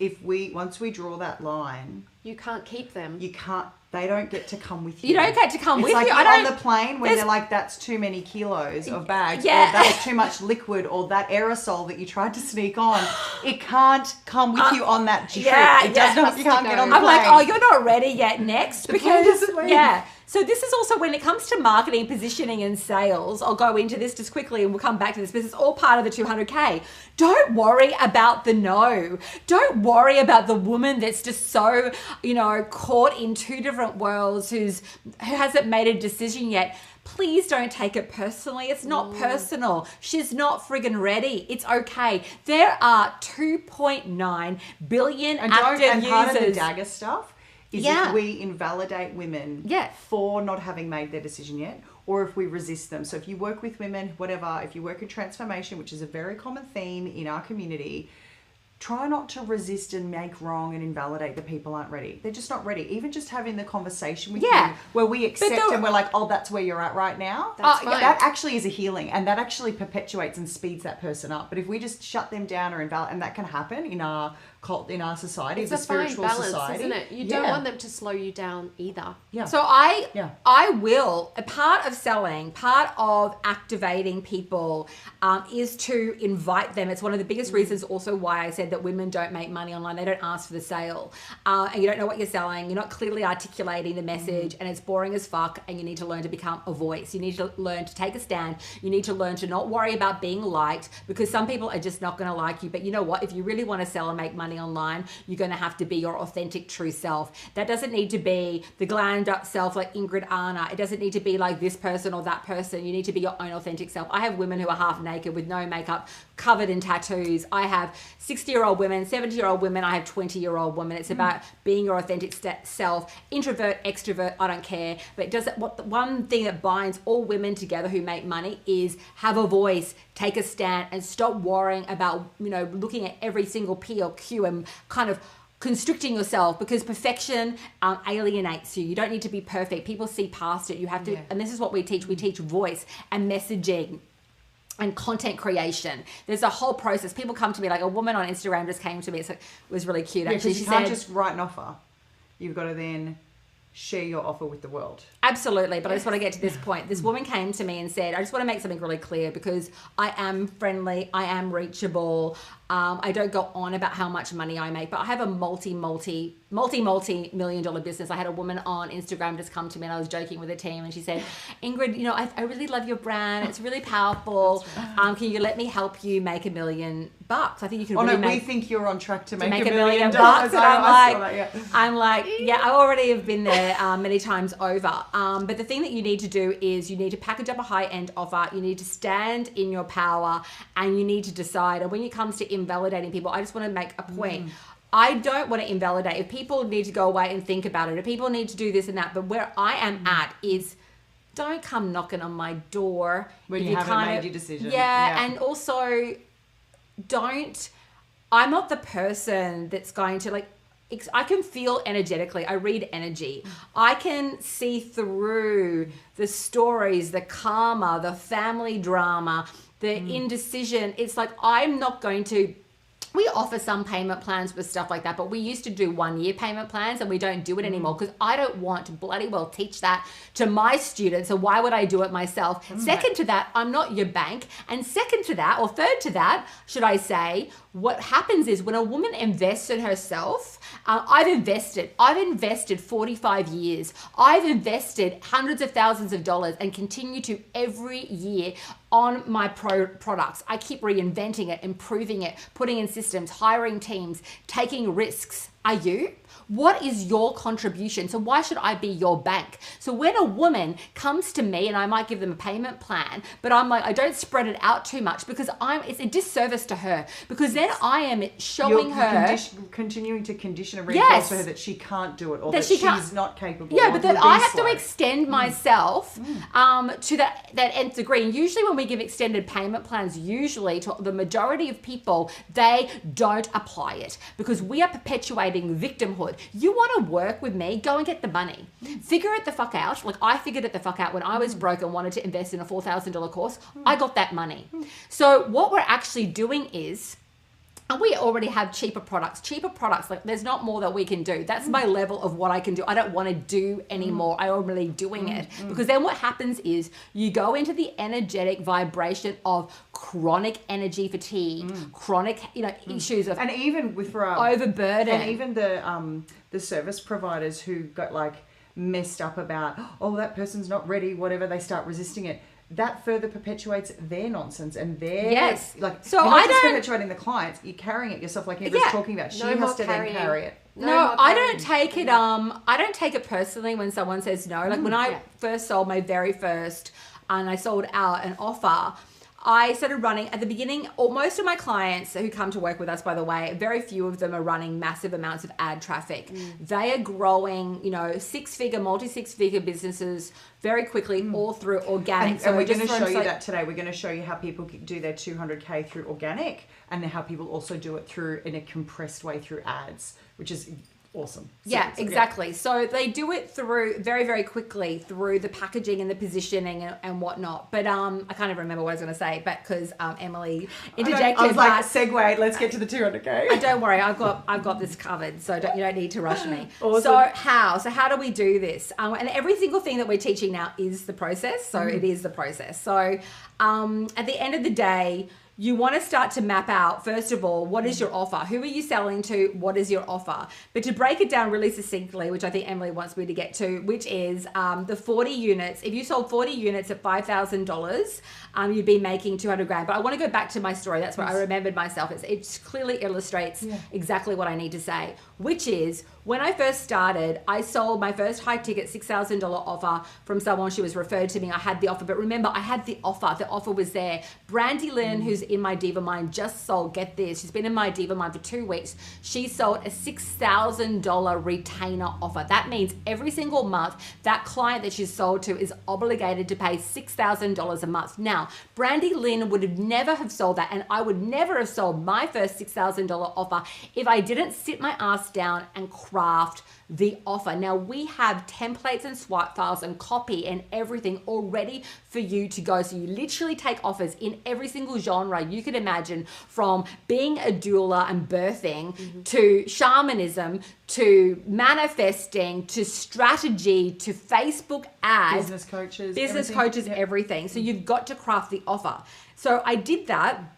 S2: once we draw that line,
S3: you can't keep them.
S2: You can't. They don't get to come with you.
S1: You don't get to come with
S2: you.
S1: I
S2: It's like
S1: don't,
S2: on the plane when they're like, that's too many kilos of bags,
S1: Yeah.
S2: or that's too much liquid, or that aerosol that you tried to sneak on. It can't come with you on that trip. It does not. You can't get on the
S1: I'm
S2: plane.
S1: like, oh, you're not ready yet. Next,
S2: The plane
S1: because
S2: doesn't leave.
S1: yeah. So this is also when it comes to marketing, positioning, and sales. I'll go into this just quickly, and we'll come back to this, because it's all part of the 200K. Don't worry about the no. Don't worry about the woman that's just so, caught in two different worlds, who hasn't made a decision yet. Please don't take it personally. It's not personal. She's not friggin' ready. It's okay. There are 2.9 billion active users.
S2: Part of the dagger stuff is
S1: Yeah.
S2: if we invalidate women for not having made their decision yet, or if we resist them. So if you work with women, whatever, if you work in transformation, which is a very common theme in our community, try not to resist and make wrong and invalidate the people aren't ready. They're just not ready. Even just having the conversation with you where we accept and we're like, oh, that's where you're at right now.
S3: That's fine.
S2: That actually is a healing, and that actually perpetuates and speeds that person up. But if we just shut them down or invalidate, and that can happen in our cult, in our society,
S3: It's
S2: the
S3: a fine
S2: spiritual
S3: balance,
S2: society.
S3: isn't it? You don't want them to slow you down either.
S2: Yeah.
S1: So I will, a part of selling, part of activating people is to invite them. It's one of the biggest reasons also why I said that women don't make money online. They don't ask for the sale. And you don't know what you're selling. You're not clearly articulating the message, and it's boring as fuck, and you need to learn to become a voice. You need to learn to take a stand. You need to learn to not worry about being liked, because some people are just not going to like you. But you know what? If you really want to sell and make money online, you're going to have to be your authentic true self. That doesn't need to be the glammed up self like Ingrid Arna. It doesn't need to be like this person or that person. You need to be your own authentic self. I have women who are half naked with no makeup, covered in tattoos. I have 60-year-old women, 70-year-old women. I have 20-year-old women. It's about being your authentic self. Introvert, extrovert, I don't care. But the one thing that binds all women together who make money is have a voice, take a stand, and stop worrying about, looking at every single P or Q and kind of constricting yourself, because perfection alienates you. You don't need to be perfect. People see past it. You have to, and this is what we teach. We teach voice and messaging and content creation. There's a whole process. People come to me, like a woman on Instagram just came to me. It was really cute. Actually,
S2: she can't just write an offer. You've got to then share your offer with the world.
S1: Absolutely, but I just want to get to this point. This woman came to me and said, I just want to make something really clear, because I am friendly, I am reachable, I don't go on about how much money I make, but I have a multi-million dollar business. I had a woman on Instagram just come to me, and I was joking with the team, and she said, Ingrid, I really love your brand. It's really powerful. Can you let me help you make $1 million? I think you can
S2: we think you're on track to make
S1: $1 million. And I'm like, I already have been there many times over. But the thing that you need to do is you need to package up a high-end offer. You need to stand in your power, and you need to decide. And when it comes to invalidating people, I just want to make a point. I don't want to invalidate. If people need to go away and think about it, if people need to do this and that, but where I am at is, don't come knocking on my door
S2: when you haven't made your decision.
S1: Yeah, and also I'm not the person that's going to I can feel energetically. I read energy. I can see through the stories, the karma, the family drama, the indecision. It's like, I'm not going to... We offer some payment plans with stuff like that, but we used to do 1-year payment plans, and we don't do it anymore, because I don't want to bloody well teach that to my students. So why would I do it myself? Second to that, I'm not your bank. And second to that, or third to that, should I say, what happens is when a woman invests in herself, I've invested 45 years. I've invested hundreds of thousands of dollars and continue to every year on my products. I keep reinventing it, improving it, putting in systems, hiring teams, taking risks. Are you? What is your contribution? So why should I be your bank? So when a woman comes to me and I might give them a payment plan, but I'm like, I don't spread it out too much because it's a disservice to her, because then I am showing her
S2: continuing to condition and reinforce her that she can't do it, or that she's not capable.
S1: Yeah, but then I have to extend myself to that nth degree. And usually when we give extended payment plans, usually to the majority of people, they don't apply it because we are perpetuating victimhood. You want to work with me, go and get the money. Figure it the fuck out. Like I figured it the fuck out when I was broke and wanted to invest in a $4,000 course. I got that money. So what we're actually doing is, and we already have cheaper products, like there's not more that we can do. That's my level of what I can do. I don't want to do anymore. I'm already doing it, because then what happens is you go into the energetic vibration of chronic energy fatigue, chronic, issues of,
S2: and even with
S1: overburden,
S2: and even the service providers who got like messed up about, oh, that person's not ready, whatever, they start resisting it. That further perpetuates their nonsense and their like. So you're not just perpetuating the clients; you're carrying it yourself, like Ingrid's talking about. She has to then carry it.
S1: No, I don't take it. I don't take it personally when someone says no. Like when I first sold my very first, and I sold out an offer. I started running at the beginning. Most of my clients who come to work with us, by the way, very few of them are running massive amounts of ad traffic. They are growing, multi-six-figure businesses very quickly, all through organic.
S2: And we're going to show you that today. We're going to show you how people do their 200K through organic, and then how people also do it through in a compressed way through ads, which is awesome.
S1: Exactly. So they do it through very, very quickly through the packaging and the positioning and whatnot. But I can't even remember what I was going to say, but because Emily interjected.
S2: I was like, segue. Let's get to the 200K.
S1: Don't worry, I've got this covered, so you don't need to rush me.
S2: Awesome.
S1: So how do we do this? And every single thing that we're teaching now is the process. So it is the process. So at the end of the day, you want to start to map out, first of all, what is your offer? Who are you selling to? What is your offer? But to break it down really succinctly, which I think Emily wants me to get to, which is the 40 units. If you sold 40 units at $5,000, you'd be making 200 grand. But I want to go back to my story. That's where I remembered myself. It clearly illustrates exactly what I need to say, which is when I first started, I sold my first high ticket $6,000 offer from someone. She was referred to me. I had the offer, but remember, I had the offer. The offer was there. Brandy Lynn, who's in my Diva Mind, just sold, get this, she's been in my Diva Mind for 2 weeks. She sold a $6,000 retainer offer. That means every single month, that client that she's sold to is obligated to pay $6,000 a month. Now, Brandy Lynn would never have sold that, and I would never have sold my first $6,000 offer if I didn't sit my ass down and craft the offer. Now we have templates and swipe files and copy and everything already for you to go. So you literally take offers in every single genre you could imagine, from being a doula and birthing to shamanism to manifesting to strategy to Facebook ads, business coaches, everything. So you've got to craft the offer. So I did that.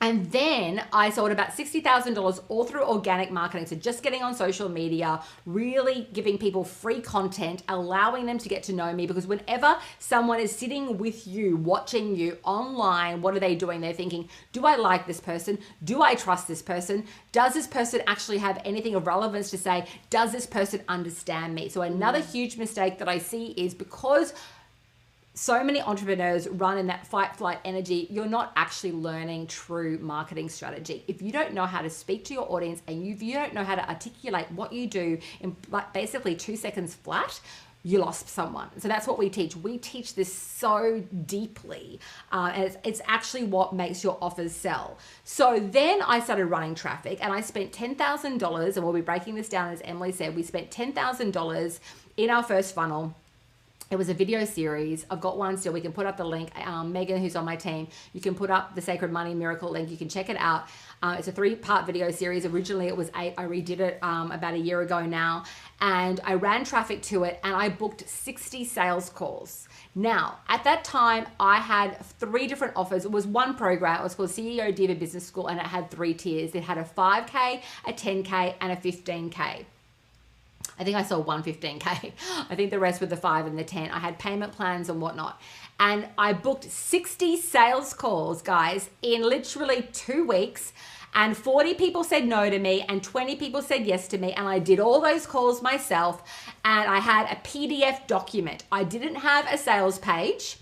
S1: And then I sold about $60,000 all through organic marketing. So just getting on social media, really giving people free content, allowing them to get to know me. Because whenever someone is sitting with you, watching you online, what are they doing? They're thinking, do I like this person? Do I trust this person? Does this person actually have anything of relevance to say? Does this person understand me? So another huge mistake that I see is because so many entrepreneurs run in that fight flight energy, you're not actually learning true marketing strategy. If you don't know how to speak to your audience and if you don't know how to articulate what you do in like basically 2 seconds flat, you lost someone. So that's what we teach. We teach this so deeply, and it's actually what makes your offers sell. So then I started running traffic, and I spent $10,000, and we'll be breaking this down as Emily said. We spent $10,000 in our first funnel. It was a video series. I've got one still. We can put up the link. Megan, who's on my team, you can put up the Sacred Money Miracle link. You can check it out. It's a 3-part video series. Originally, it was 8. I redid it about a year ago now. And I ran traffic to it, and I booked 60 sales calls. Now, at that time, I had 3 different offers. It was one program. It was called CEO Diva Business School, and it had 3 tiers. It had a 5K, a 10K, and a 15K. I think I sold 115K. I think the rest were the 5 and the 10. I had payment plans and whatnot. And I booked 60 sales calls, guys, in literally 2 weeks. And 40 people said no to me and 20 people said yes to me. And I did all those calls myself. And I had a PDF document. I didn't have a sales page.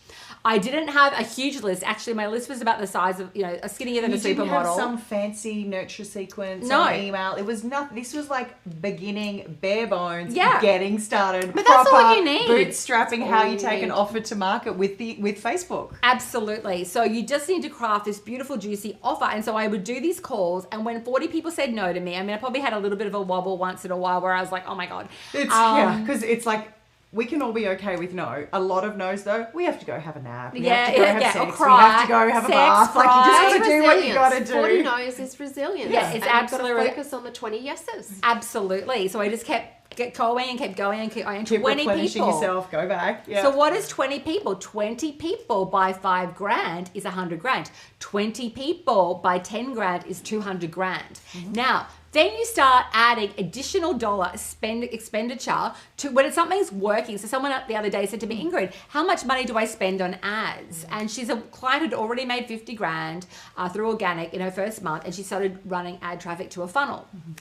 S1: I didn't have a huge list. Actually, my list was about the size of, a skinnier than a supermodel.
S2: You didn't have some fancy nurture sequence or email. It was nothing. This was like beginning, bare bones, getting started.
S1: But that's all you need.
S2: Bootstrapping how you take an offer to market with Facebook.
S1: Absolutely. So you just need to craft this beautiful, juicy offer. And so I would do these calls. And when 40 people said no to me, I probably had a little bit of a wobble once in a while where I was like, oh my God.
S2: Because it's like, we can all be okay with no. A lot of no's though. We have to go have a nap. We have to go have sex.
S1: Or cry.
S2: We have to go have a bath. Like you just got to do what you got to do.
S3: 40 no's is resilience.
S1: Yeah, it's absolutely.
S3: You've got to focus on the 20 yeses.
S1: Absolutely. So I just kept going and kept going and kept going.
S2: Keep
S1: 20
S2: replenishing
S1: people.
S2: Yourself. Go back. Yeah.
S1: So what is 20 people? 20 people by $5,000 is $100,000. 20 people by $10,000 is $200,000. Mm-hmm. Now, then you start adding additional dollar expenditure to when something's working. So someone the other day said to me, Ingrid, how much money do I spend on ads? And she's a client who'd already made $50,000 through organic in her first month, and she started running ad traffic to a funnel. Mm-hmm.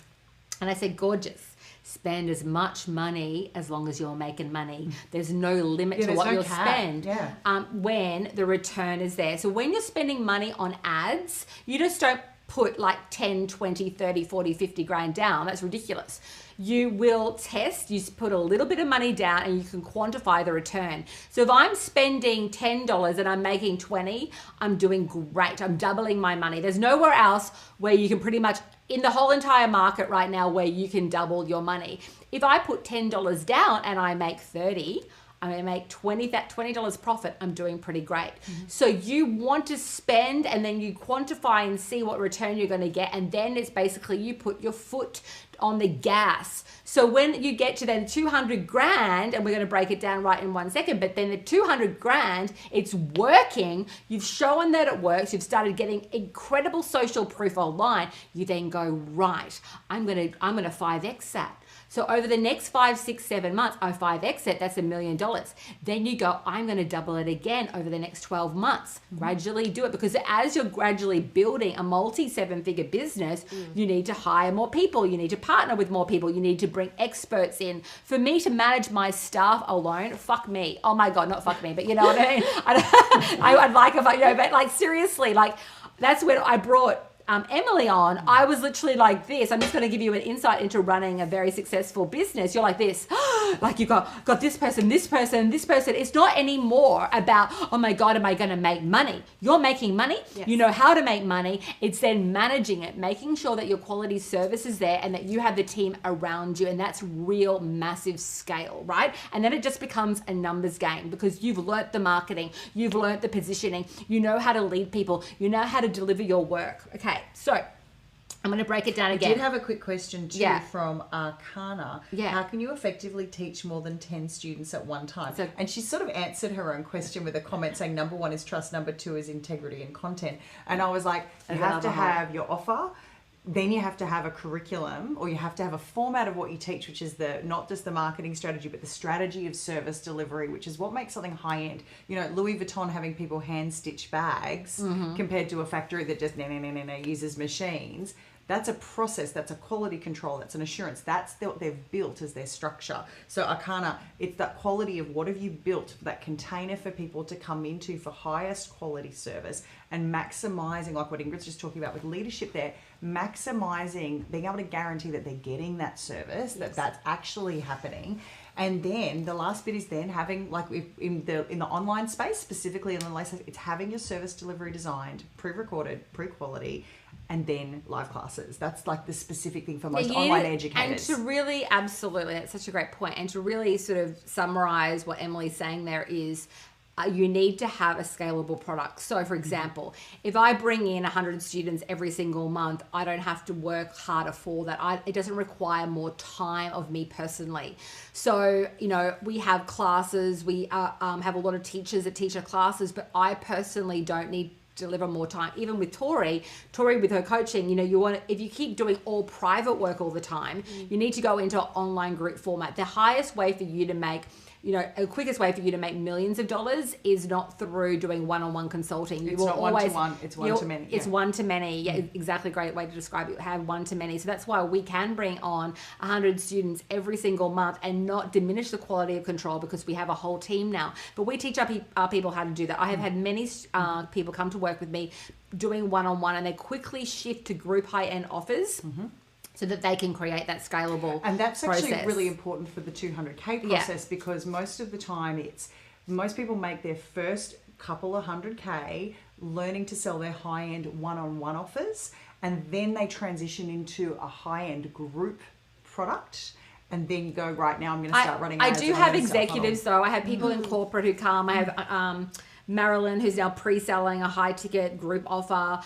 S1: And I said, gorgeous. Spend as much money as long as you're making money. There's no limit to what you'll spend when the return is there. So when you're spending money on ads, you just don't put like 10, 20, 30, 40, 50 grand down. That's ridiculous. You will test, you put a little bit of money down and you can quantify the return. So if I'm spending $10 and I'm making 20, I'm doing great. I'm doubling my money. There's nowhere else where you can pretty much, in the whole entire market right now, where you can double your money. If I put $10 down and I make 30, I'm going to make $20 profit. I'm doing pretty great. Mm-hmm. So you want to spend and then you quantify and see what return you're going to get. And then it's basically you put your foot on the gas. So when you get to then $200,000, and we're going to break it down right in 1 second, but then the $200,000, it's working. You've shown that it works. You've started getting incredible social proof online. You then go, right, I'm going to 5X that. So over the next 5, 6, 7 months, I 5X it, that's $1 million. Then you go, I'm going to double it again over the next 12 months. Mm-hmm. Gradually do it, because as you're gradually building a multi-7-figure business, you need to hire more people. You need to partner with more people. You need to bring experts in. For me to manage my staff alone, fuck me. Oh my God, not fuck me, but you know what I mean? I'd like if but like seriously, like that's when I brought Emily on. I was literally like this. I'm just going to give you an insight into running a very successful business. You're like this, like you've got this person, this person, this person. It's not anymore about, oh my God, am I going to make money? You're making money. Yes. You know how to make money. It's then managing it, making sure that your quality service is there and that you have the team around you. And that's real massive scale, right? And then it just becomes a numbers game, because you've learnt the marketing, you've learnt the positioning, you know how to lead people, you know how to deliver your work. Okay. So I'm going to break it down again.
S2: I did have a quick question too from Arna. Yeah. How can you effectively teach more than 10 students at one time? And she sort of answered her own question with a comment saying number 1 is trust, number 2 is integrity and content. And I was like, you have to have your offer, then you have to have a curriculum, or you have to have a format of what you teach, which is not just the marketing strategy, but the strategy of service delivery, which is what makes something high end. You know, Louis Vuitton having people hand stitch bags compared to a factory that just uses machines. That's a process, that's a quality control, that's an assurance. That's what they've built as their structure. So Arcana, it's that quality of what have you built, that container for people to come into for highest quality service, and maximizing, like what Ingrid's just talking about with leadership there, maximizing, being able to guarantee that they're getting that service, that's actually happening. And then the last bit is then having, like in the online space, specifically in the license, it's having your service delivery designed, pre-recorded, pre-quality, and then live classes. That's like the specific thing for most online educators.
S1: And to really, absolutely, that's such a great point. And to really sort of summarize what Emily's saying there is, you need to have a scalable product. So for example, if I bring in 100 students every single month, I don't have to work harder for that. It doesn't require more time of me personally. So, you know, we have classes, we have a lot of teachers that teach our classes, but I personally don't need deliver more time. Even with Tori with her coaching, you know, you want, if you keep doing all private work all the time, you need to go into an online group format. The highest way for you to make, you know, the quickest way for you to make millions of dollars is not through doing one-on-one consulting.
S2: It's not one-to-one, it's one-to-many.
S1: It's one-to-many. Yeah, exactly. Great way to describe it. Have one-to-many. So that's why we can bring on 100 students every single month and not diminish the quality of control, because we have a whole team now. But we teach our people how to do that. I have had many people come to work with me doing one-on-one, and they quickly shift to group high-end offers. So that they can create that scalable
S2: And that's actually
S1: process.
S2: really important for the 200K process, because most of the time most people make their first couple of 100K learning to sell their high-end one-on-one offers, and then they transition into a high-end group product. And then go, right, now I'm going to start running ads.
S1: I do have executives though. I have people in corporate who come. I have Marilyn, who's now pre-selling a high-ticket group offer.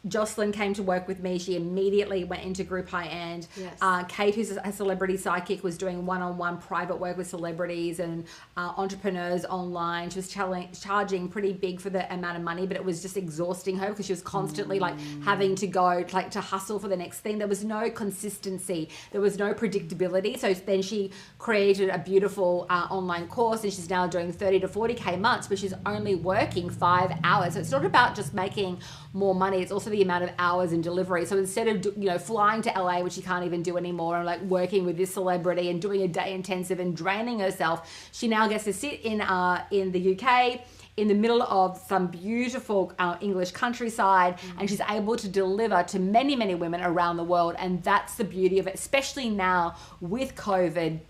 S1: Jocelyn came to work with me. She immediately went into group high-end.
S3: Yes.
S1: Kate, who's a celebrity psychic, was doing one-on-one private work with celebrities and entrepreneurs online. She was charging pretty big for the amount of money, but it was just exhausting her because she was constantly like having to go like to hustle for the next thing. There was no consistency. There was no predictability. So then she created a beautiful online course, and she's now doing 30 to 40K months, but she's only working 5 hours. So it's not about just making more money, it's also the amount of hours in delivery. So instead of, you know, flying to LA, which she can't even do anymore, and like working with this celebrity and doing a day intensive and draining herself, she now gets to sit in the UK in the middle of some beautiful English countryside, and she's able to deliver to many, many women around the world. And that's the beauty of it, especially now with COVID.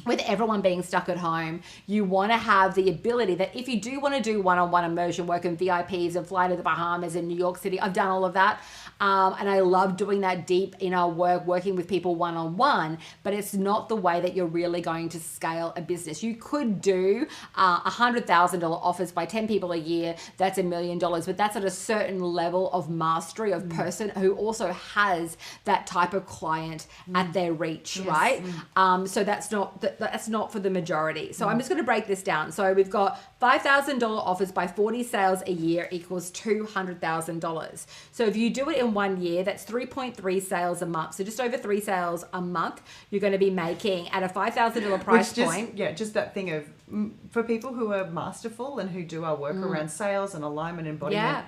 S1: With everyone being stuck at home, you want to have the ability that if you do want to do one-on-one immersion work and VIPs and fly to the Bahamas and New York City, I've done all of that. And I love doing that deep in our work, working with people one-on-one, but it's not the way that you're really going to scale a business. You could do $100,000 offers by 10 people a year. That's $1 million, but that's at a certain level of mastery of person who also has that type of client at their reach, right? So that's not for the majority. So I'm just going to break this down. So we've got $5,000 offers by 40 sales a year equals $200,000. So if you do it in 1 year, that's 3.3 sales a month. So just over 3 sales a month, you're going to be making at a $5,000 price point.
S2: Yeah, just that thing of, for people who are masterful and who do our work around sales and alignment and embodiment,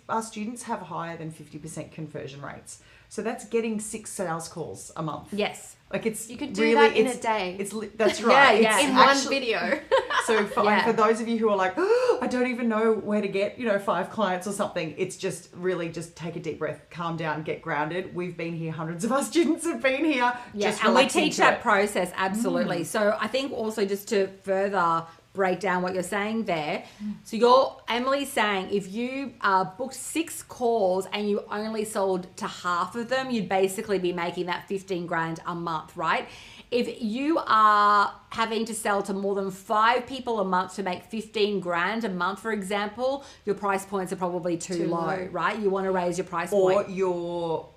S2: our students have higher than 50% conversion rates. So that's getting 6 sales calls a month.
S1: Yes.
S2: Like it's
S3: You could do
S2: really,
S3: that in a day.
S2: That's right.
S1: Yeah,
S3: in one video.
S2: So for those of you who are like, oh, I don't even know where to get, 5 clients or something, it's just really just take a deep breath, calm down, get grounded. We've been here, hundreds of our students have been here.
S1: Yeah, and we teach that process, absolutely. So I think also just to further break down what you're saying there. So Emily's saying if you booked 6 calls and you only sold to half of them, you'd basically be making that 15 grand a month, right? If you are having to sell to more than 5 people a month to make 15 grand a month, for example, your price points are probably too low, right? You want to raise your price point.
S2: Or your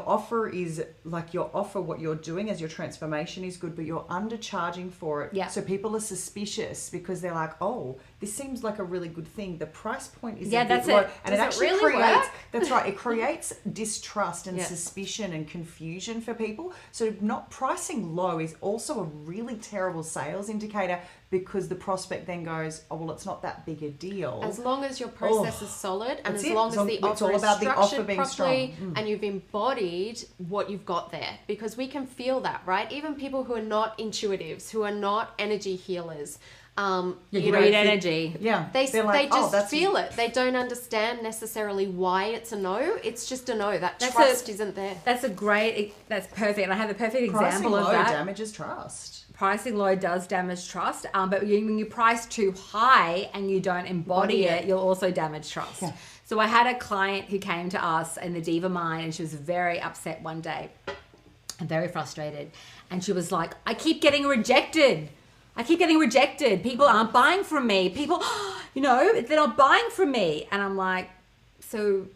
S2: offer is like what you're doing as your transformation is good, but you're undercharging for it.
S1: Yeah.
S2: So people are suspicious because they're like, oh, this seems like a really good thing. The price point is
S1: that's
S2: low.
S1: it.
S2: And
S3: Does
S2: it actually
S3: really
S2: creates,
S3: work?
S2: that's right, it creates distrust and suspicion and confusion for people. So not pricing low is also a really terrible sales indicator, because the prospect then goes, oh, well, it's not that big a deal.
S3: As long as your process is solid, and as
S2: it.
S3: long as the
S2: It's
S3: offer
S2: all
S3: is
S2: about the offer
S3: structured
S2: being
S3: properly,
S2: strong.
S3: and you've embodied what you've got there, because we can feel that, right? Even people who are not intuitives, who are not energy healers,
S1: Great energy.
S2: Yeah.
S3: they
S2: like,
S3: just feel it. They don't understand necessarily why it's a no. It's just a no. That trust isn't there.
S1: That's perfect. And I have a perfect example of
S2: low
S1: that.
S2: damages trust.
S1: Pricing low does damage trust, but when you price too high and you don't embody it, you'll also damage trust. Yeah. So I had a client who came to us in the Diva Mind, and she was very upset one day and very frustrated. And she was like, I keep getting rejected. People aren't buying from me. People, they're not buying from me. And I'm like, so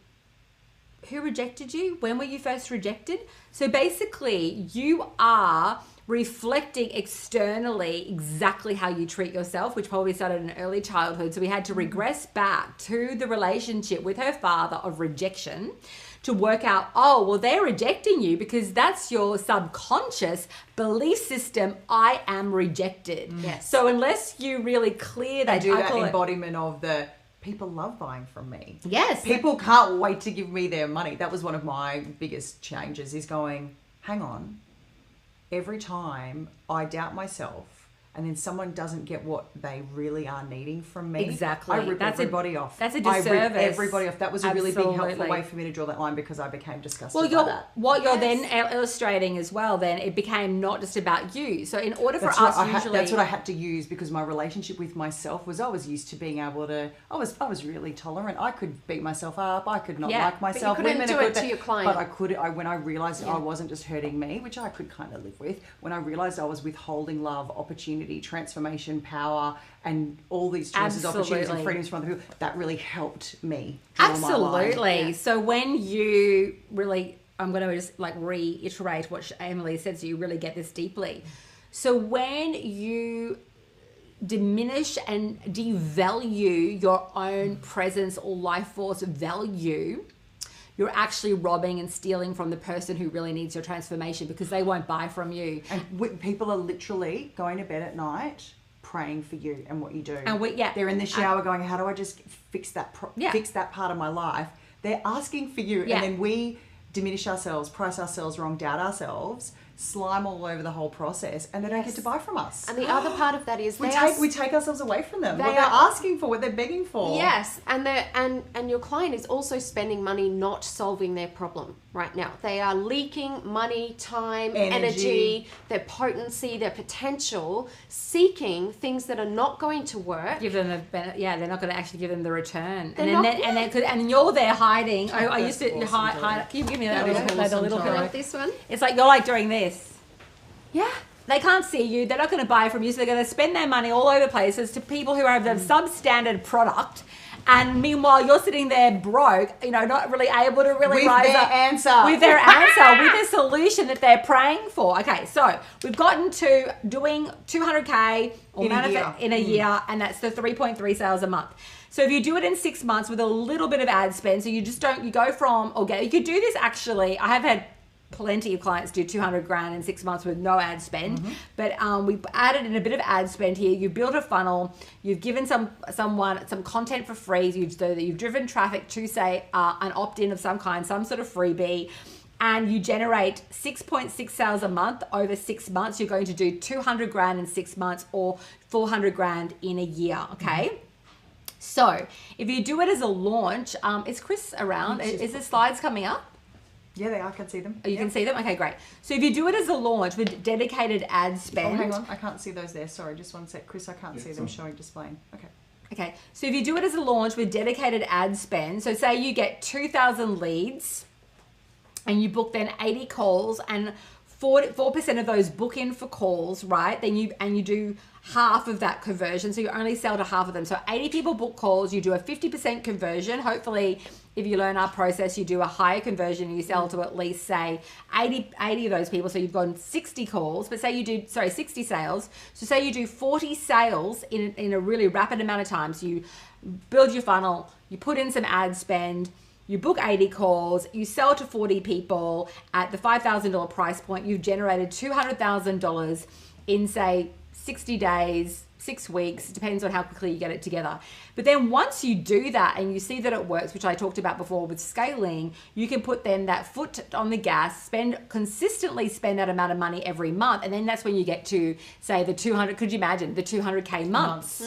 S1: who rejected you? When were you first rejected? So basically, you are reflecting externally exactly how you treat yourself, which probably started in early childhood. So we had to regress back to the relationship with her father of rejection to work out, oh, well, they're rejecting you because that's your subconscious belief system. I am rejected.
S3: Yes.
S1: So unless you really clear that,
S2: I do that embodiment of the people love buying from me.
S1: Yes.
S2: People can't wait to give me their money. That was one of my biggest changes, is going, hang on, every time I doubt myself and then someone doesn't get what they really are needing from me,
S1: Exactly.
S2: I rip everybody off.
S1: That's a
S2: I
S1: disservice.
S2: rip everybody off. That was a really big helpful
S1: Absolutely.
S2: way for me to draw that line, because I became disgusted
S1: Well,
S2: by that.
S1: what you're then illustrating as well, then it became not just about you. So in order for
S2: That's
S1: us,
S2: that's what I had to use, because my relationship with myself was, I was used to being able to, I was really tolerant. I could beat myself up. I could not like myself.
S3: But you couldn't do it to your client.
S2: But when I realized I wasn't just hurting me, which I could kind of live with, when I realized I was withholding love, opportunity, transformation, power, and all these choices, opportunities, and freedoms from other people, that really helped me draw my line.
S1: Absolutely.
S3: Yeah.
S1: So when you really, I'm going to just like reiterate what Emily said, so you really get this deeply. So when you diminish and devalue your own presence or life force value, you're actually robbing and stealing from the person who really needs your transformation, because they won't buy from you.
S2: And people are literally going to bed at night praying for you and what you do.
S1: And
S2: they're in the shower going, how do I just fix that fix that part of my life? They're asking for you, and then we diminish ourselves, price ourselves wrong, doubt ourselves, slime all over the whole process, and they don't get to buy from us.
S3: And the other part of that is
S2: we take ourselves away from them. What they're asking for, what they're begging for.
S3: Yes, and your client is also spending money not solving their problem right now. They are leaking money, time, energy, their potency, their potential, seeking things that are not going to work.
S1: Give them they're not going to actually give them the return. And you're there hiding. I used to hide. Can you give me that little
S3: You want this one?
S1: It's like you're like doing this.
S3: Yeah.
S1: They can't see you. They're not going to buy from you. So they're going to spend their money all over places to people who have the substandard product. And meanwhile, you're sitting there broke, not really able to really rise up with their answer, with their solution that they're praying for. Okay, so we've gotten to doing 200K in a year, and that's the 3.3 sales a month. So if you do it in 6 months with a little bit of ad spend, so you go from you could do this actually. I have had plenty of clients do 200 grand in 6 months with no ad spend, but we added in a bit of ad spend here. You build a funnel, you've given someone some content for free, so that you've driven traffic to say an opt-in of some kind, some sort of freebie, and you generate 6.6 sales a month over 6 months. You're going to do 200 grand in 6 months or 400 grand in a year. Okay. So if you do it as a launch, is Chris around? Is the slides coming up?
S2: Yeah, they are. I can see them.
S1: Oh, you can see them? Okay, great. So if you do it as a launch with dedicated ad spend.
S2: Oh, hang on. I can't see those there. Sorry, just one sec. Chris, I can't see them displaying. Okay.
S1: Okay. So if you do it as a launch with dedicated ad spend, so say you get 2,000 leads and you book then 80 calls, and 4% of those book in for calls, right? Then you do half of that conversion. So you only sell to half of them. So 80 people book calls, you do a 50% conversion. Hopefully, if you learn our process, you do a higher conversion and you sell to at least, say, 80 of those people. So you've gotten 60 calls, but say you do, 60 sales. So say you do 40 sales in a really rapid amount of time. So you build your funnel, you put in some ad spend, you book 80 calls, you sell to 40 people at the $5,000 price point. You've generated $200,000 in, say, 60 days, 6 weeks, depends on how quickly you get it together. But then once you do that and you see that it works, which I talked about before with scaling, you can put then that foot on the gas, consistently spend that amount of money every month. And then that's when you get to, say, the 200, could you imagine, the 200K months.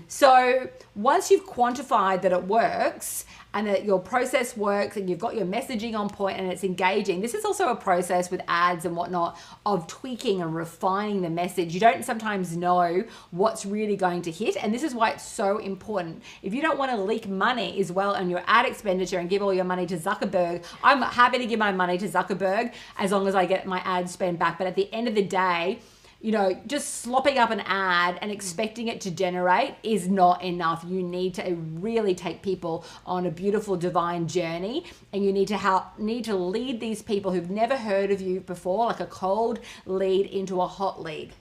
S1: So once you've quantified that it works and that your process works and you've got your messaging on point and it's engaging, this is also a process with ads and whatnot of tweaking and refining the message. You don't sometimes know what's really going to hit, and this is why it's so important. If you don't want to leak money as well on your ad expenditure and give all your money to Zuckerberg, I'm happy to give my money to Zuckerberg as long as I get my ad spend back. But at the end of the day, just slopping up an ad and expecting it to generate is not enough. You need to really take people on a beautiful divine journey, and you need to lead these people who've never heard of you before, like a cold lead into a hot lead.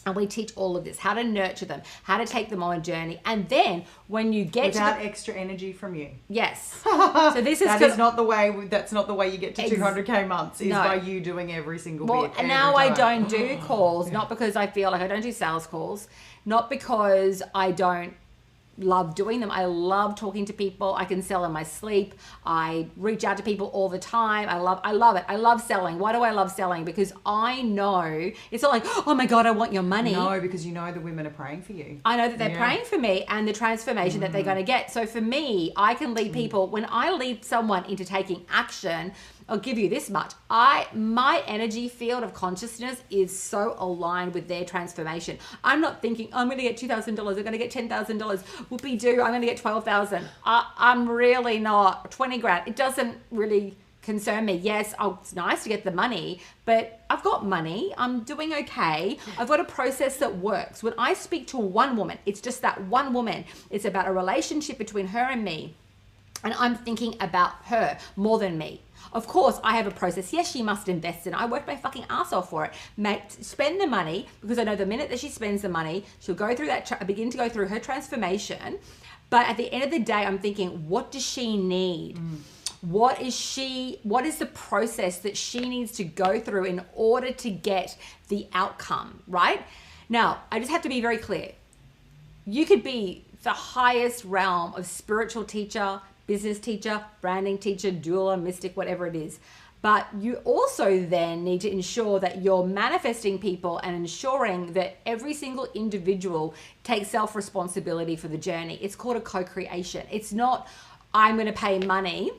S1: And we teach all of this, how to nurture them, how to take them on a journey. And then when you get
S2: without extra energy from you.
S1: Yes. So this is
S2: that's not the way you get to 200K months, is by you doing every single bit.
S1: And now I don't do calls, not because I feel like I don't do sales calls, not because I don't love doing them. I love talking to people. I can sell in my sleep. I reach out to people all the time. I love it. I love selling. Why do I love selling? Because I know it's not like, oh my God, I want your money.
S2: No, because you know the women are praying for you.
S1: I know that they're praying for me and the transformation that they're going to get. So for me, I can lead people. When I lead someone into taking action, I'll give you this much. My energy field of consciousness is so aligned with their transformation. I'm not thinking, I'm going to get $2,000. I'm going to get $10,000. Whoopie-doo, I'm going to get $12,000. I'm really not 20 grand. It doesn't really concern me. Yes, it's nice to get the money, but I've got money. I'm doing okay. I've got a process that works. When I speak to one woman, it's just that one woman. It's about a relationship between her and me. And I'm thinking about her more than me. Of course, I have a process. Yes, she must invest in it. I worked my fucking ass off for it. Spend the money, because I know the minute that she spends the money, she'll go through begin to go through her transformation. But at the end of the day, I'm thinking, what does she need? What is the process that she needs to go through in order to get the outcome, right? Now, I just have to be very clear. You could be the highest realm of spiritual teacher, business teacher, branding teacher, doula, mystic, whatever it is. But you also then need to ensure that you're manifesting people and ensuring that every single individual takes self-responsibility for the journey. It's called a co-creation. It's not, I'm going to pay money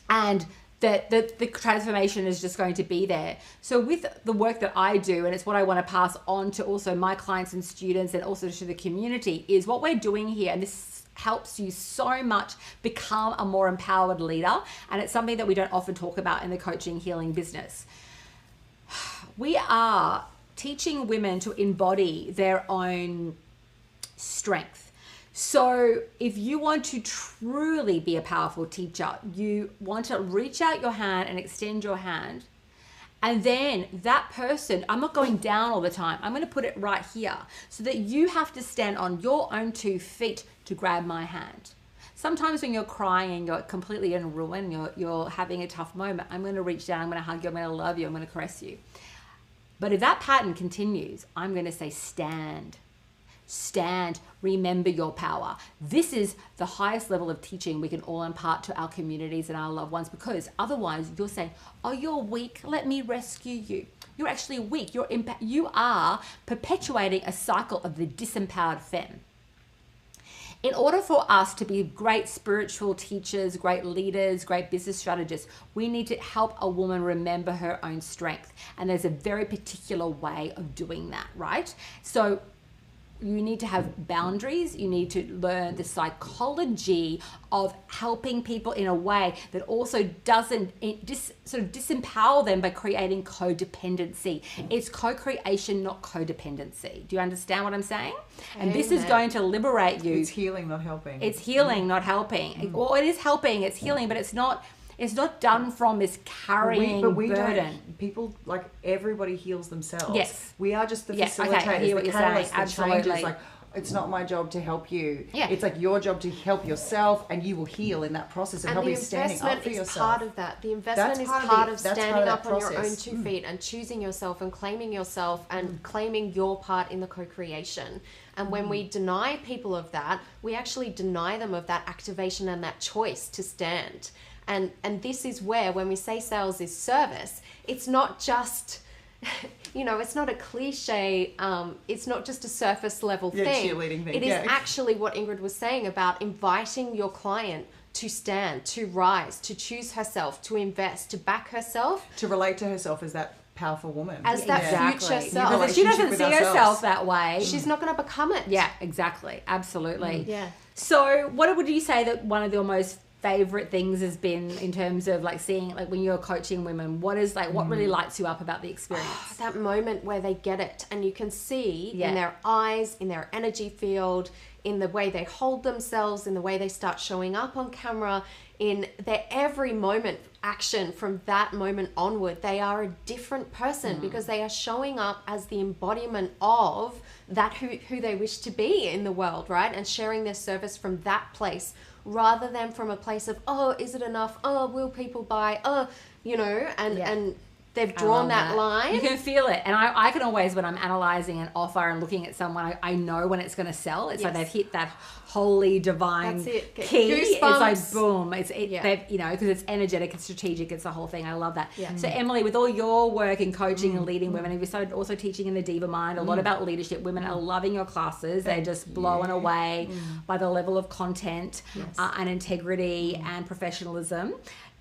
S1: and that the transformation is just going to be there. So with the work that I do, and it's what I want to pass on to also my clients and students and also to the community, is what we're doing here. And this helps you so much become a more empowered leader. And it's something that we don't often talk about in the coaching healing business. We are teaching women to embody their own strength. So if you want to truly be a powerful teacher, you want to reach out your hand and extend your hand. And then that person, I'm not going down all the time. I'm going to put it right here so that you have to stand on your own 2 feet to grab my hand. Sometimes when you're crying, you're completely in ruin, you're having a tough moment, I'm going to reach down, I'm going to hug you, I'm going to love you, I'm going to caress you. But if that pattern continues, I'm going to say stand. Stand, remember your power. This is the highest level of teaching we can all impart to our communities and our loved ones, because otherwise you're saying, oh, you're weak, let me rescue you. You're actually weak. You are perpetuating a cycle of the disempowered femme. In order for us to be great spiritual teachers, great leaders, great business strategists, we need to help a woman remember her own strength. And there's a very particular way of doing that, right? So you need to have boundaries. You need to learn the psychology of helping people in a way that also doesn't sort of disempower them by creating codependency. It's co-creation, not codependency. Do you understand what I'm saying? And this is going to liberate you.
S2: It's healing, not helping.
S1: It's healing, not helping. Well, it is helping, it's healing, but it's not done from this carrying burden.
S2: People, like, everybody heals themselves.
S1: Yes.
S2: We are just the facilitators,
S1: okay, I hear what
S2: the
S1: you're saying.
S2: catalysts, the
S1: Absolutely.
S2: changes. Like, it's not my job to help you.
S1: Yeah.
S2: It's like your job to help yourself, and you will heal in that process of helping standing up for yourself.
S3: And the investment is part of that. The investment is part of standing up on your own 2 feet and choosing yourself and claiming yourself and claiming your part in the co-creation. And when we deny people of that, we actually deny them of that activation and that choice to stand. And this is where, when we say sales is service, it's not just, it's not a cliche, it's not just a surface level thing.
S2: Cheerleading thing.
S3: It is actually what Ingrid was saying about inviting your client to stand, to rise, to choose herself, to invest, to back herself.
S2: To relate to herself as that powerful woman.
S3: As that future self.
S1: Because if she doesn't see herself that way,
S3: she's not going to become it.
S1: Yeah, exactly. Absolutely.
S3: Yeah.
S1: So what would you say that one of your most favorite things has been in terms of like seeing, like when you're coaching women, what is like, what really lights you up about the experience?
S3: That moment where they get it and you can see
S1: Yeah.
S3: in their eyes, in their energy field, in the way they hold themselves, in the way they start showing up on camera, in their every moment action from that moment onward, they are a different person because they are showing up as the embodiment of that who they wish to be in the world, right? And sharing their service from that place rather than from a place of, oh, is it enough? Oh, will people buy? Oh, and they've drawn that line.
S1: You can feel it. And I can always, when I'm analyzing an offer and looking at someone, I know when it's going to sell. It's like they've hit that holy divine
S3: That's it.
S1: key.
S3: Goosebumps.
S1: It's like boom. They've, because it's energetic, it's strategic, it's the whole thing. I love that.
S3: Yeah.
S1: So Emily, with all your work in coaching and leading women, and you started also teaching in the Diva Mind, a lot about leadership. Women are loving your classes. They're just blown away by the level of content and integrity and professionalism.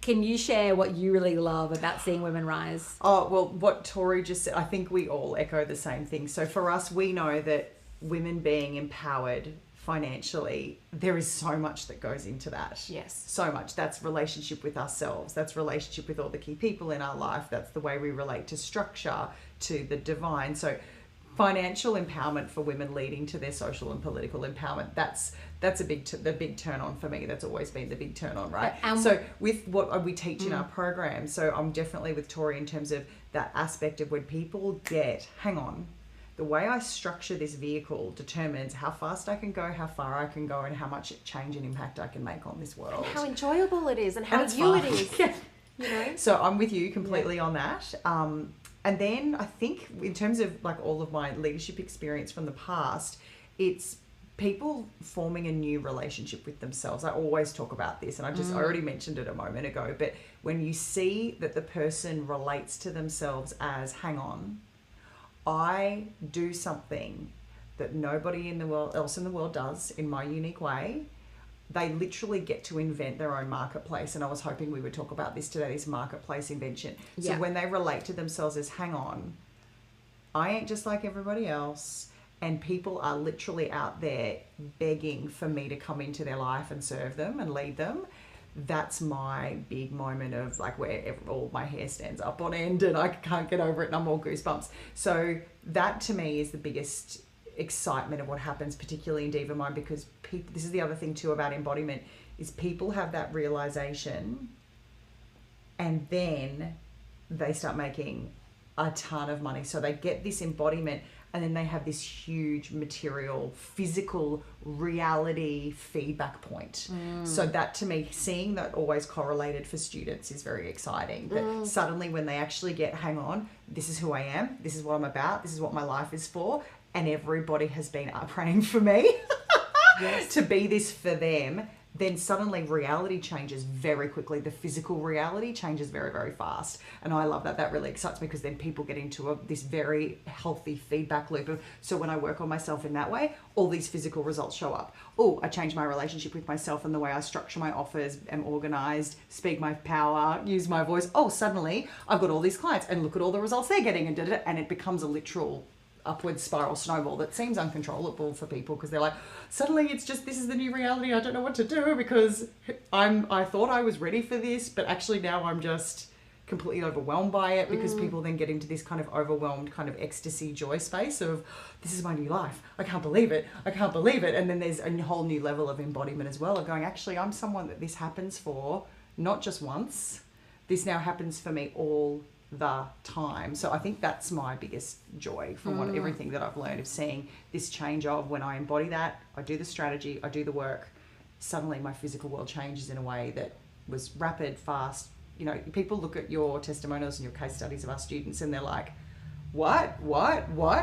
S1: Can you share what you really love about seeing women rise?
S2: Oh, well, what Tori just said, I think we all echo the same thing. So for us, we know that women being empowered financially, there is so much that goes into that.
S3: Yes.
S2: So much. That's relationship with ourselves. That's relationship with all the key people in our life. That's the way we relate to structure, to the divine. So financial empowerment for women leading to their social and political empowerment, that's the big turn on for me. That's always been the big turn on, right? So with what we teach in our program, so I'm definitely with Tori in terms of that aspect of when people get, hang on, the way I structure this vehicle determines how fast I can go, how far I can go, and how much change and impact I can make on this world.
S3: How enjoyable it is and how
S2: And it's
S3: you
S2: fun.
S3: it is.
S2: Yeah. So I'm with you completely on that. And then I think in terms of like all of my leadership experience from the past, it's people forming a new relationship with themselves. I always talk about this, and I already mentioned it a moment ago, but when you see that the person relates to themselves as, hang on, I do something that nobody else in the world does in my unique way. They literally get to invent their own marketplace. And I was hoping we would talk about this today, this marketplace invention. So when they relate to themselves as, hang on, I ain't just like everybody else. And people are literally out there begging for me to come into their life and serve them and lead them. That's my big moment of like where all my hair stands up on end and I can't get over it and I'm all goosebumps. So that to me is the biggest excitement of what happens, particularly in Diva Mind, because people, this is the other thing too about embodiment, is people have that realization and then they start making a ton of money. So they get this embodiment and then they have this huge material, physical reality feedback point. So that to me, seeing that always correlated for students is very exciting. That suddenly when they actually get, hang on, this is who I am, this is what I'm about, this is what my life is for, and everybody has been praying for me to be this for them, then suddenly reality changes very quickly. The physical reality changes very, very fast. And I love that. That really excites me because then people get into this very healthy feedback loop of, so when I work on myself in that way, all these physical results show up. Oh, I change my relationship with myself and the way I structure my offers, am organized, speak my power, use my voice. Oh, suddenly I've got all these clients and look at all the results they're getting and it becomes a literal upward spiral snowball that seems uncontrollable for people because they're like, suddenly it's just, this is the new reality. I don't know what to do because I thought I was ready for this, but actually now I'm just completely overwhelmed by it because people then get into this kind of overwhelmed kind of ecstasy joy space of, this is my new life. I can't believe it. I can't believe it. And then there's a whole new level of embodiment as well of going, actually, I'm someone that this happens for not just once. This now happens for me all the time. So I think that's my biggest joy from everything that I've learned of seeing this change of when I embody that, I do the strategy, I do the work, suddenly my physical world changes in a way that was rapid, fast. You know, people look at your testimonials and your case studies of our students and they're like, what?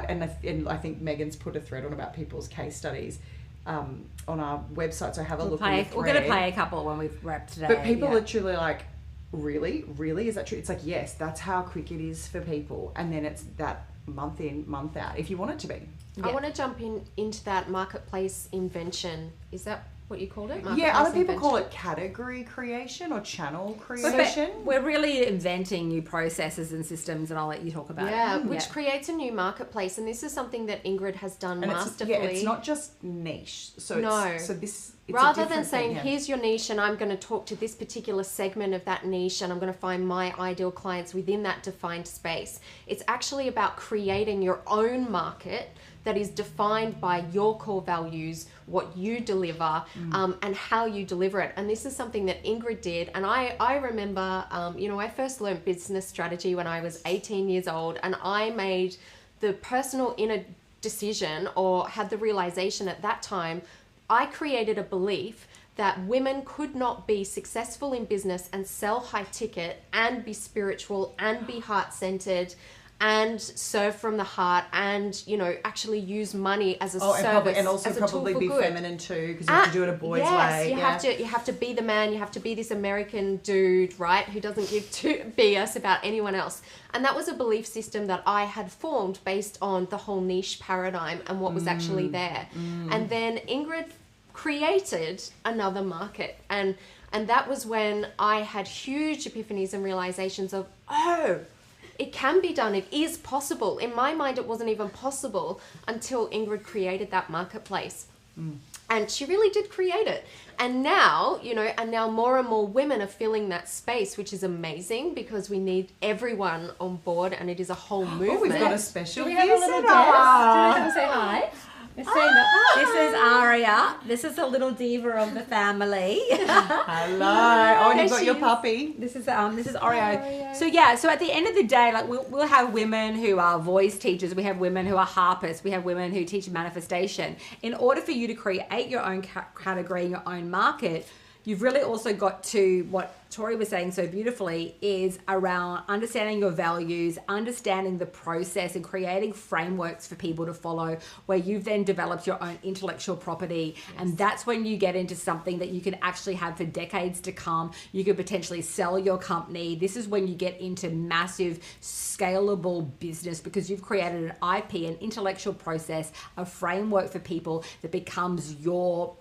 S2: And I think Megan's put a thread on about people's case studies on our website. So have a look.
S1: We're going to play a couple when we've wrapped today.
S2: But people literally like, really? Is that true? It's like, yes, that's how quick it is for people. And then it's that month in, month out, if you want it to be.
S3: I want to jump into that marketplace invention. Is that what you called it?
S2: Yeah, other people call it category creation or channel creation.
S1: We're really inventing new processes and systems, and I'll let you talk about it.
S3: Which creates a new marketplace. And this is something that Ingrid has done masterfully.
S2: It's not just niche. So
S3: no.
S2: So this it's a
S3: Rather than
S2: different
S3: saying,
S2: thing, yeah.
S3: here's your niche and I'm going to talk to this particular segment of that niche and I'm going to find my ideal clients within that defined space. It's actually about creating your own market that is defined by your core values, what you deliver, and how you deliver it. And this is something that Ingrid did. And I remember, I first learned business strategy when I was 18 years old, and I made the personal inner decision, or had the realization at that time, I created a belief that women could not be successful in business and sell high ticket and be spiritual and be heart-centered and serve from the heart and, actually use money as a service,
S2: and also
S3: as a
S2: probably
S3: tool for
S2: be
S3: good.
S2: feminine too, because you have to do it a boy's way.
S3: You have to be the man, you have to be this American dude, right, who doesn't give two BS about anyone else. And that was a belief system that I had formed based on the whole niche paradigm and what was actually there. And then Ingrid created another market, and that was when I had huge epiphanies and realizations of, it can be done. It is possible. In my mind, it wasn't even possible until Ingrid created that marketplace. And she really did create it. And now, now more and more women are filling that space, which is amazing because we need everyone on board and it is a whole movement.
S2: Oh, we've got a special
S1: Do we have a little
S2: visitor.
S1: guest? Do we come say hi? This is Aria. This is a little diva of the family.
S2: Hello. Oh, and you've got your
S3: she is.
S2: puppy.
S1: This is Oreo. So at the end of the day, like we'll have women who are voice teachers, we have women who are harpists, we have women who teach manifestation. In order for you to create your own category, your own market, you've really also got to, what Tori was saying so beautifully, is around understanding your values, understanding the process and creating frameworks for people to follow, where you've then developed your own intellectual property. Yes. And that's when you get into something that you can actually have for decades to come. You could potentially sell your company. This is when you get into massive scalable business, because you've created an IP, an intellectual process, a framework for people that becomes your,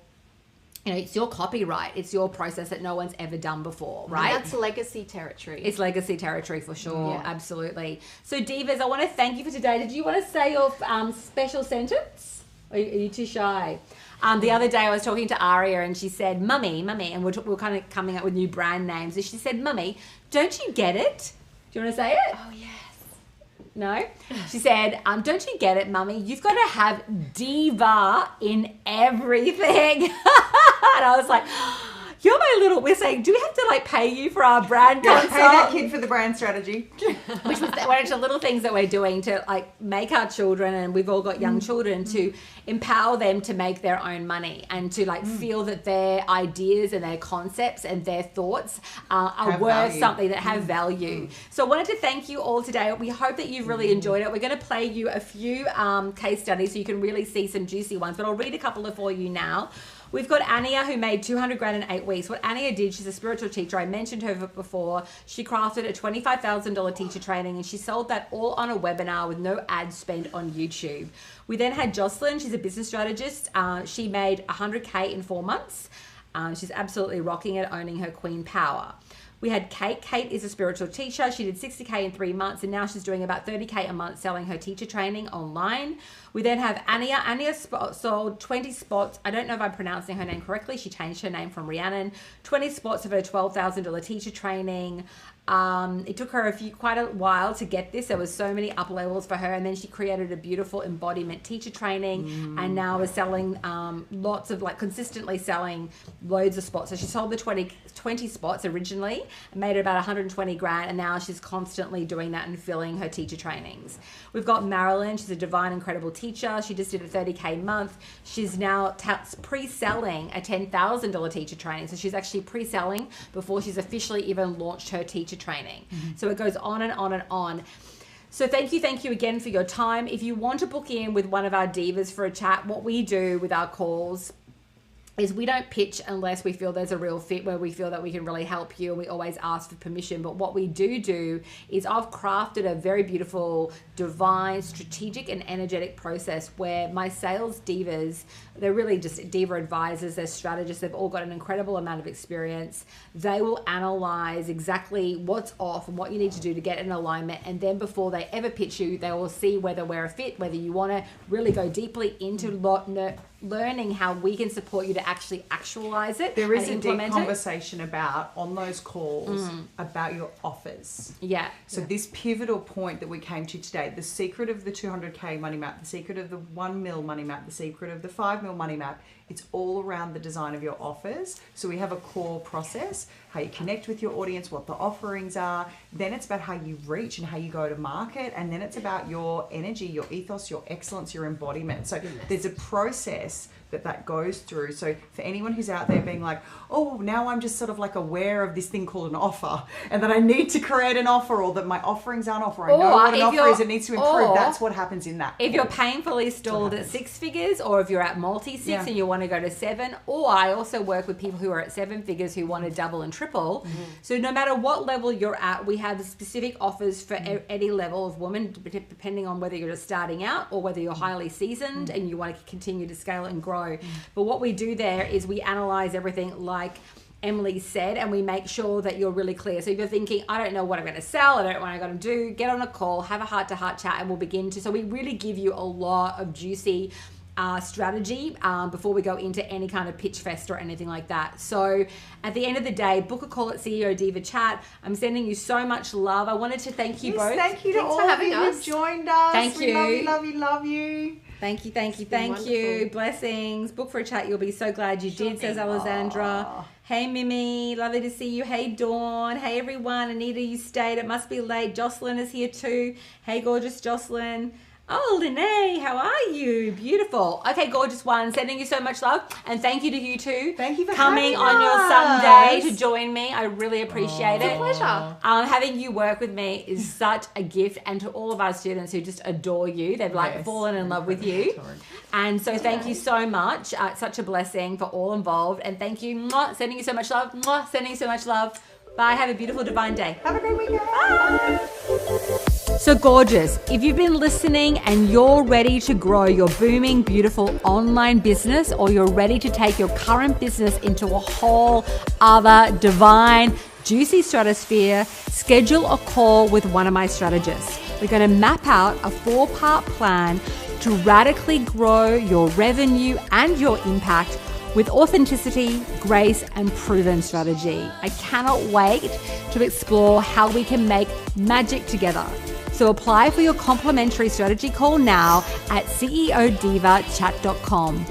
S1: it's your copyright. It's your process that no one's ever done before, right?
S3: And that's legacy territory.
S1: It's legacy territory for sure.
S3: Yeah.
S1: Absolutely. So Divas, I want to thank you for today. Did you want to say your special sentence? Or are you too shy? The other day I was talking to Aria and she said, Mummy, and we're kind of coming up with new brand names. And she said, Mummy, don't you get it? Do you want to say it?
S3: Oh, yes.
S1: No? She said, don't you get it, Mummy? You've got to have diva in everything. And I was like, you're my little, we're saying, do we have to pay you for our brand consult?
S2: Pay that kid for the brand strategy.
S1: Which was one of the little things that we're doing to make our children, and we've all got young children, to empower them to make their own money and to feel that their ideas and their concepts and their thoughts are worth
S2: value.
S1: something, that have value. So I wanted to thank you all today. We hope that you've really enjoyed it. We're going to play you a few case studies so you can really see some juicy ones, but I'll read a couple for you now. We've got Ania, who made $200,000 in 8 weeks. What Ania did, she's a spiritual teacher. I mentioned her before. She crafted a $25,000 teacher training, and she sold that all on a webinar with no ad spend on YouTube. We then had Jocelyn. She's a business strategist. She made $100K in 4 months. She's absolutely rocking it, owning her queen power. We had Kate. Kate is a spiritual teacher. She did $60K in 3 months, and now she's doing about $30K a month selling her teacher training online. We then have Ania. Ania sold 20 spots. I don't know if I'm pronouncing her name correctly. She changed her name from Rhiannon. 20 spots of her $12,000 teacher training. It took her quite a while to get this. There was so many up levels for her, and then she created a beautiful embodiment teacher training, and now is selling consistently selling loads of spots. So she sold the 20 spots originally and made about $120,000, and now she's constantly doing that and filling her teacher trainings. We've got Marilyn. She's a divine, incredible teacher. She just did a $30K month. She's now pre-selling a $10,000 teacher training. So she's actually pre-selling before she's officially even launched her teacher training. So it goes on and on and on. So thank you again for your time. If you want to book in with one of our divas for a chat, what we do with our calls is we don't pitch unless we feel there's a real fit where we feel that we can really help you, and we always ask for permission. But what we do is I've crafted a very beautiful, divine, strategic and energetic process where my sales divas, they're really just diva advisors, they're strategists, they've all got an incredible amount of experience. They will analyze exactly what's off and what you need to do to get in alignment, and then before they ever pitch you, they will see whether we're a fit, whether you want to really go deeply into learning how we can support you to actually actualize it.
S2: There is
S1: and
S2: a deep
S1: implement it.
S2: conversation on those calls about your offers.
S1: Yeah.
S2: So this pivotal point that we came to today, the secret of the 200K money map, the secret of the 1 mil money map, the secret of the 5 mil money map, it's all around the design of your offers. So we have a core process, how you connect with your audience, what the offerings are. Then it's about how you reach and how you go to market. And then it's about your energy, your ethos, your excellence, your embodiment. So there's a process that goes through. So for anyone who's out there being like, oh, now I'm just sort of like aware of this thing called an offer and that I need to create an offer, or that my offerings aren't offer. I know what an offer is, it needs to improve. That's what happens in that.
S1: If you're painfully stalled at 6 figures, or if you're at multi-6 and you want to go to 7, or I also work with people who are at 7 figures who want to double and triple. So no matter what level you're at, we have specific offers for any level of woman, depending on whether you're just starting out or whether you're highly seasoned and you want to continue to scale and grow. But what we do there is we analyze everything like Emily said, and we make sure that you're really clear. So if you're thinking, I don't know what I'm going to sell, I don't know what I'm going to do, get on a call, have a heart-to-heart chat, and we'll begin to. So we really give you a lot of juicy strategy before we go into any kind of pitch fest or anything like that. So at the end of the day, book a call at CEO Diva Chat. I'm sending you so much love. I wanted to thank you both.
S2: Thank you to all of you who've joined us.
S1: Thank you.
S2: We love you.
S1: Thank you. Blessings. Book for a chat. You'll be so glad you did, says Alessandra. Hey, Mimi. Lovely to see you. Hey, Dawn. Hey, everyone. Anita, you stayed. It must be late. Jocelyn is here too. Hey, gorgeous Jocelyn. Oh, Lene, how are you? Beautiful. Okay, gorgeous one. Sending you so much love. And thank you to you two.
S2: Thank you for
S1: coming
S2: having
S1: on your
S2: us.
S1: Sunday to join me. I really appreciate it.
S3: It's a pleasure.
S1: Having you work with me is such a gift. And to all of our students who just adore you, they've fallen in love with you. And so thank you so much. It's such a blessing for all involved. And thank you. Mwah, sending you so much love. Mwah, sending you so much love. Bye. Have a beautiful divine day.
S2: Have a great weekend.
S1: Bye. So gorgeous. If you've been listening and you're ready to grow your booming, beautiful online business, or you're ready to take your current business into a whole other divine, juicy stratosphere, schedule a call with one of my strategists. We're going to map out a 4-part plan to radically grow your revenue and your impact with authenticity, grace, and proven strategy. I cannot wait to explore how we can make magic together. So apply for your complimentary strategy call now at ceodivachat.com.